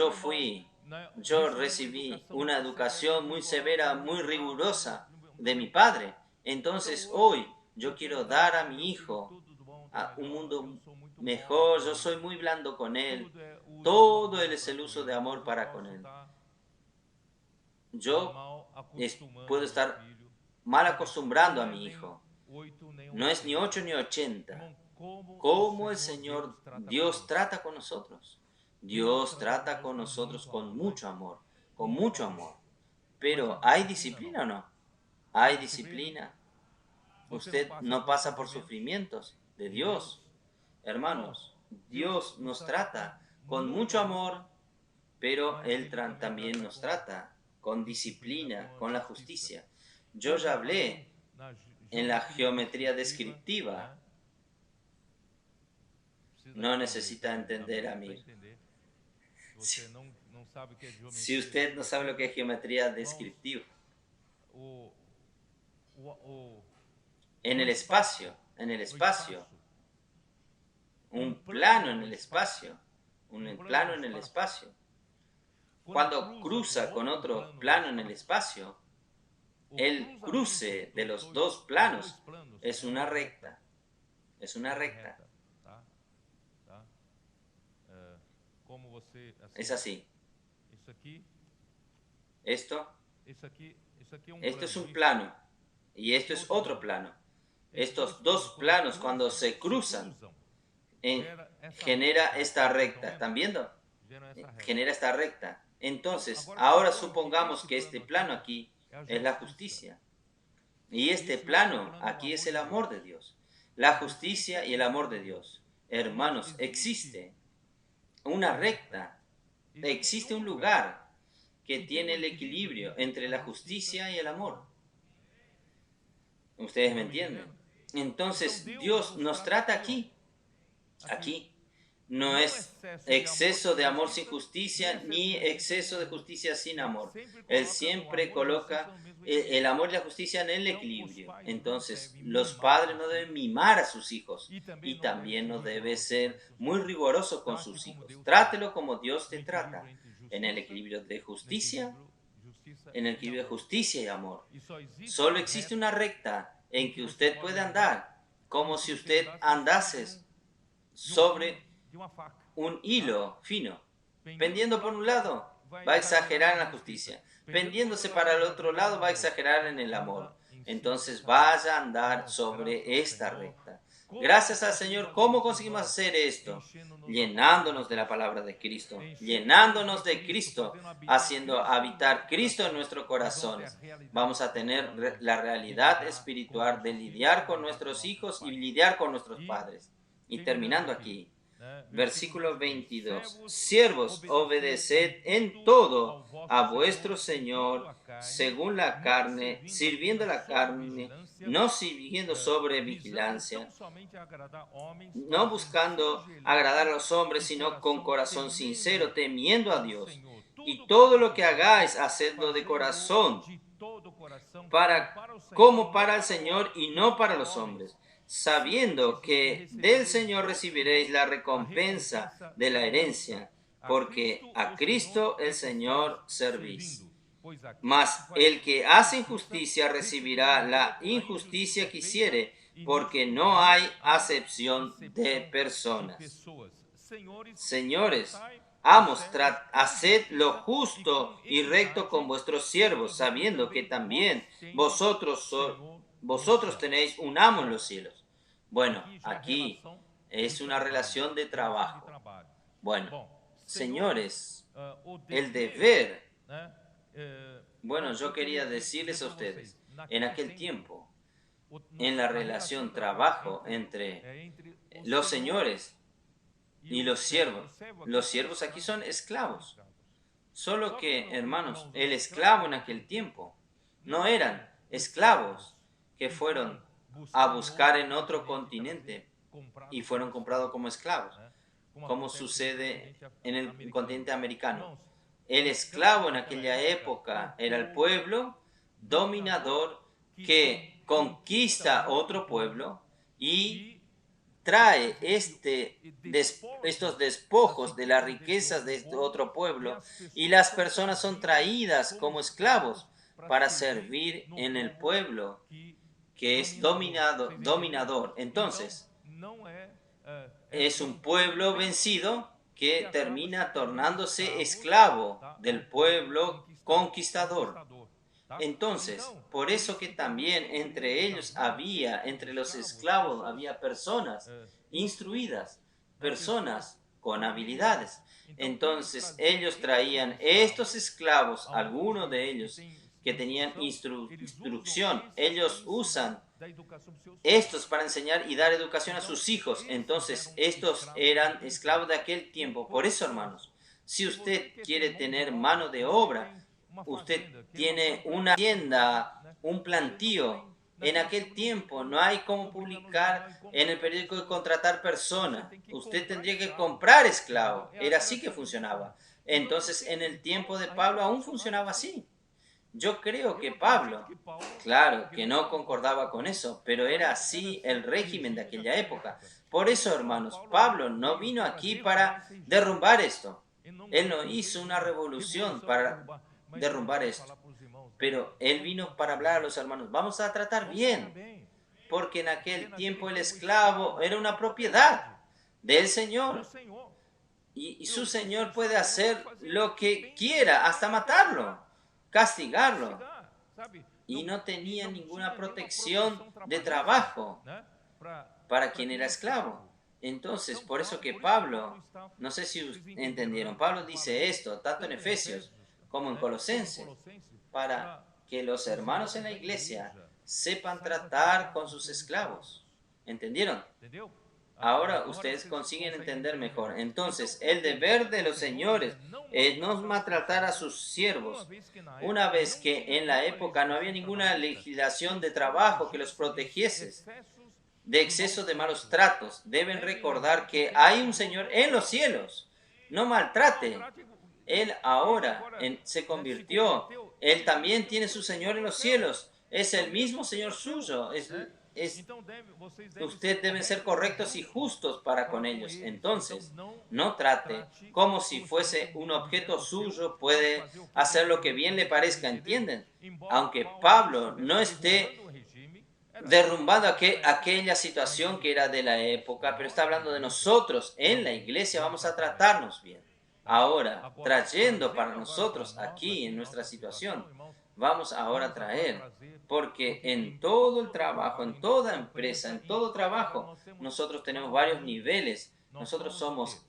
yo recibí una educación muy severa, muy rigurosa de mi padre. Entonces hoy yo quiero dar a mi hijo a un mundo mejor, yo soy muy blando con él, todo él es el uso de amor para con él. Yo puedo estar mal acostumbrando a mi hijo, no es ni 8 ni 80. Cómo el Señor Dios trata con nosotros. Dios trata con nosotros con mucho amor, con mucho amor. Pero ¿hay disciplina o no? ¿Hay disciplina? Usted no pasa por sufrimientos de Dios. Hermanos, Dios nos trata con mucho amor, pero Él también nos trata con disciplina, con la justicia. Yo ya hablé en la geometría descriptiva. No necesita entender a mí. Si usted no sabe lo que es geometría descriptiva, en el espacio, un plano en el espacio, un plano en el espacio, cuando cruza con otro plano en el espacio, el cruce de los dos planos es una recta, es una recta. Es así. Esto es un plano y esto es otro plano. Estos dos planos cuando se cruzan genera esta recta. ¿Están viendo? Genera esta recta. Entonces, ahora supongamos que este plano aquí es la justicia. Y este plano aquí es el amor de Dios. La justicia y el amor de Dios. Hermanos, existe una recta. Existe un lugar que tiene el equilibrio entre la justicia y el amor. ¿Ustedes me entienden? Entonces, Dios nos trata aquí. Aquí. No es exceso de amor sin justicia, ni exceso de justicia sin amor. Él siempre coloca el amor y la justicia en el equilibrio. Entonces, los padres no deben mimar a sus hijos y también no debe ser muy riguroso con sus hijos. Trátelo como Dios te trata, en el equilibrio de justicia, en el equilibrio de justicia y amor. Solo existe una recta en que usted puede andar, como si usted andase sobre un hilo fino. Pendiendo por un lado, va a exagerar en la justicia. Pendiéndose para el otro lado, va a exagerar en el amor. Entonces vaya a andar sobre esta recta. Gracias al Señor, ¿cómo conseguimos hacer esto? Llenándonos de la palabra de Cristo, llenándonos de Cristo, haciendo habitar Cristo en nuestros corazones. Vamos a tener la realidad espiritual de lidiar con nuestros hijos y lidiar con nuestros padres. Y terminando aquí, versículo 22. Siervos, obedeced en todo a vuestro Señor según la carne, sirviendo la carne, no sirviendo sobre vigilancia, no buscando agradar a los hombres, sino con corazón sincero, temiendo a Dios. Y todo lo que hagáis, hacedlo de corazón, como para el Señor y no para los hombres, sabiendo que del Señor recibiréis la recompensa de la herencia, porque a Cristo el Señor servís. Mas el que hace injusticia recibirá la injusticia que hiciere, porque no hay acepción de personas. Señores, amos, haced lo justo y recto con vuestros siervos, sabiendo que también vosotros tenéis un amo en los cielos. Bueno, aquí es una relación de trabajo. Bueno, señores, el deber. Bueno, yo quería decirles a ustedes, en aquel tiempo, en la relación trabajo entre los señores y los siervos aquí son esclavos. Solo que, hermanos, el esclavo en aquel tiempo no eran esclavos que fueron a buscar en otro continente y fueron comprados como esclavos, como sucede en el continente americano. El esclavo en aquella época era el pueblo dominador que conquista otro pueblo y trae estos despojos de las riquezas de este otro pueblo, y las personas son traídas como esclavos para servir en el pueblo que es dominador. Entonces, es un pueblo vencido que termina tornándose esclavo del pueblo conquistador. Entonces, por eso que también entre ellos entre los esclavos había personas instruidas, personas con habilidades. Entonces, ellos traían estos esclavos, algunos de ellos que tenían instrucción, ellos usan estos para enseñar y dar educación a sus hijos. Entonces, estos eran esclavos de aquel tiempo. Por eso, hermanos, si usted quiere tener mano de obra, usted tiene una tienda, un plantío. En aquel tiempo no hay cómo publicar en el periódico y contratar personas. Usted tendría que comprar esclavos. Era así que funcionaba. Entonces, en el tiempo de Pablo aún funcionaba así. Yo creo que Pablo, claro, que no concordaba con eso, pero era así el régimen de aquella época. Por eso, hermanos, Pablo no vino aquí para derrumbar esto. Él no hizo una revolución para derrumbar esto, pero él vino para hablar a los hermanos. Vamos a tratar bien, porque en aquel tiempo el esclavo era una propiedad del Señor. Y su Señor puede hacer lo que quiera, hasta matarlo, castigarlo, y no tenía ninguna protección de trabajo para quien era esclavo. Entonces, por eso que Pablo, no sé si entendieron, Pablo dice esto, tanto en Efesios como en Colosenses, para que los hermanos en la iglesia sepan tratar con sus esclavos. ¿Entendieron? Ahora ustedes consiguen entender mejor. Entonces, el deber de los señores es no maltratar a sus siervos. Una vez que en la época no había ninguna legislación de trabajo que los protegiese de exceso de malos tratos, deben recordar que hay un Señor en los cielos. No maltrate. Él ahora se convirtió. Él también tiene su Señor en los cielos. Es el mismo Señor suyo. Usted debe ser correctos y justos para con ellos. Entonces, no trate como si fuese un objeto suyo, puede hacer lo que bien le parezca, ¿entienden? Aunque Pablo no esté derrumbando aquella situación que era de la época, pero está hablando de nosotros en la iglesia, vamos a tratarnos bien. Ahora, trayendo para nosotros aquí en nuestra situación, vamos ahora a traer, porque en todo el trabajo, en toda empresa, en todo trabajo, nosotros tenemos varios niveles. Nosotros somos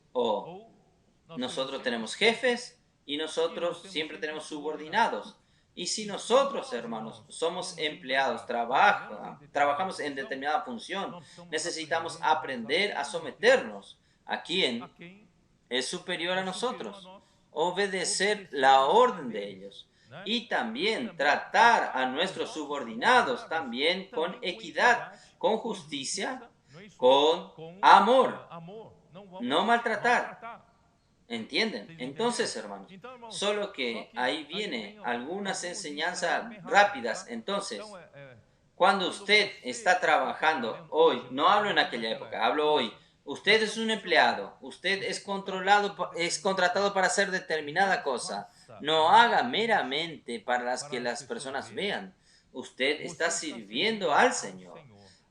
nosotros tenemos jefes y nosotros siempre tenemos subordinados. Y si nosotros, hermanos, somos empleados, trabajamos en determinada función, necesitamos aprender a someternos a quien es superior a nosotros, obedecer la orden de ellos y también tratar a nuestros subordinados también con equidad, con justicia, con amor, no maltratar. ¿Entienden? Entonces, hermanos, solo que ahí viene algunas enseñanzas rápidas. Entonces, cuando usted está trabajando hoy, no hablo en aquella época, hablo hoy. Usted es un empleado, usted es es contratado para hacer determinada cosa. No haga meramente para las que las personas vean. Usted está sirviendo al Señor.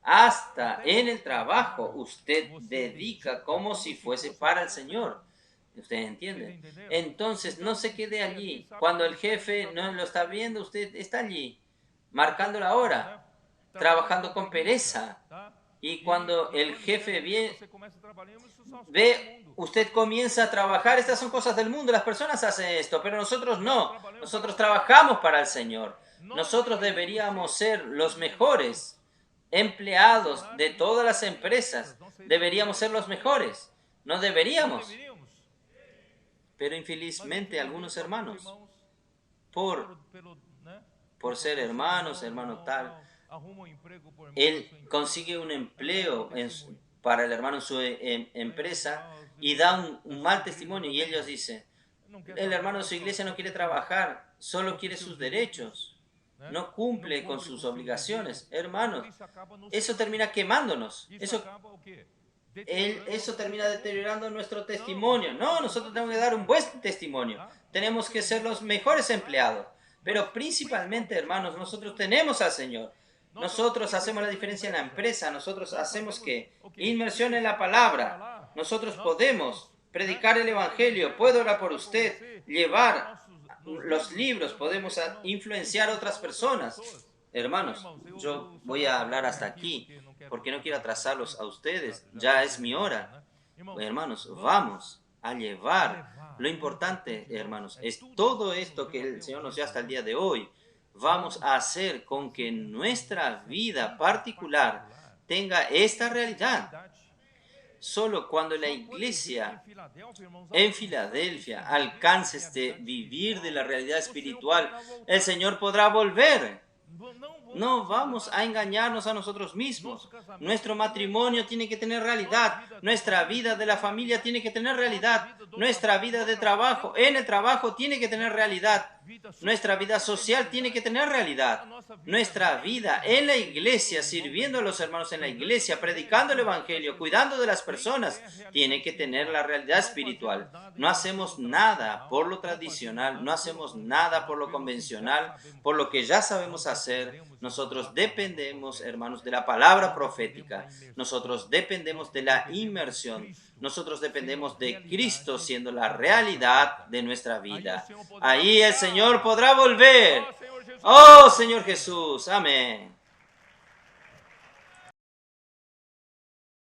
Hasta en el trabajo usted dedica como si fuese para el Señor. ¿Ustedes entienden? Entonces, no se quede allí. Cuando el jefe no lo está viendo, usted está allí, marcando la hora, trabajando con pereza. Y cuando el jefe ve, usted comienza a trabajar. Estas son cosas del mundo, las personas hacen esto, pero nosotros no. Nosotros trabajamos para el Señor. Nosotros deberíamos ser los mejores empleados de todas las empresas. Deberíamos ser los mejores. No deberíamos. Pero infelizmente algunos hermanos, por ser hermano tal, él consigue un empleo para el hermano en su empresa y da un mal testimonio y ellos dicen, el hermano de su iglesia no quiere trabajar, solo quiere sus derechos, no cumple con sus obligaciones. Hermanos, eso termina quemándonos, eso termina deteriorando nuestro testimonio. No, nosotros tenemos que dar un buen testimonio. Tenemos que ser los mejores empleados. Pero principalmente, hermanos, nosotros tenemos al Señor. Nosotros hacemos la diferencia en la empresa. Nosotros hacemos inmersión en la palabra. Nosotros podemos predicar el Evangelio. Puedo orar por usted, llevar los libros. Podemos influenciar a otras personas. Hermanos, yo voy a hablar hasta aquí porque no quiero atrasarlos a ustedes. Ya es mi hora. Hermanos, vamos a llevar. Lo importante, hermanos, es todo esto que el Señor nos dio hasta el día de hoy. Vamos a hacer con que nuestra vida particular tenga esta realidad. Solo cuando la iglesia en Filadelfia alcance vivir de la realidad espiritual, el Señor podrá volver. No vamos a engañarnos a nosotros mismos. Nuestro matrimonio tiene que tener realidad. Nuestra vida de la familia tiene que tener realidad. Nuestra vida de trabajo, en el trabajo, tiene que tener realidad. Nuestra vida social tiene que tener realidad. Nuestra vida en la iglesia, sirviendo a los hermanos en la iglesia, predicando el Evangelio, cuidando de las personas, tiene que tener la realidad espiritual. No hacemos nada por lo tradicional, no hacemos nada por lo convencional, por lo que ya sabemos hacer. Nosotros dependemos, hermanos, de la palabra profética. Nosotros dependemos de la inmersión. Nosotros dependemos de Cristo siendo la realidad de nuestra vida. Ahí el Señor podrá volver. Oh, Señor Jesús. Amén.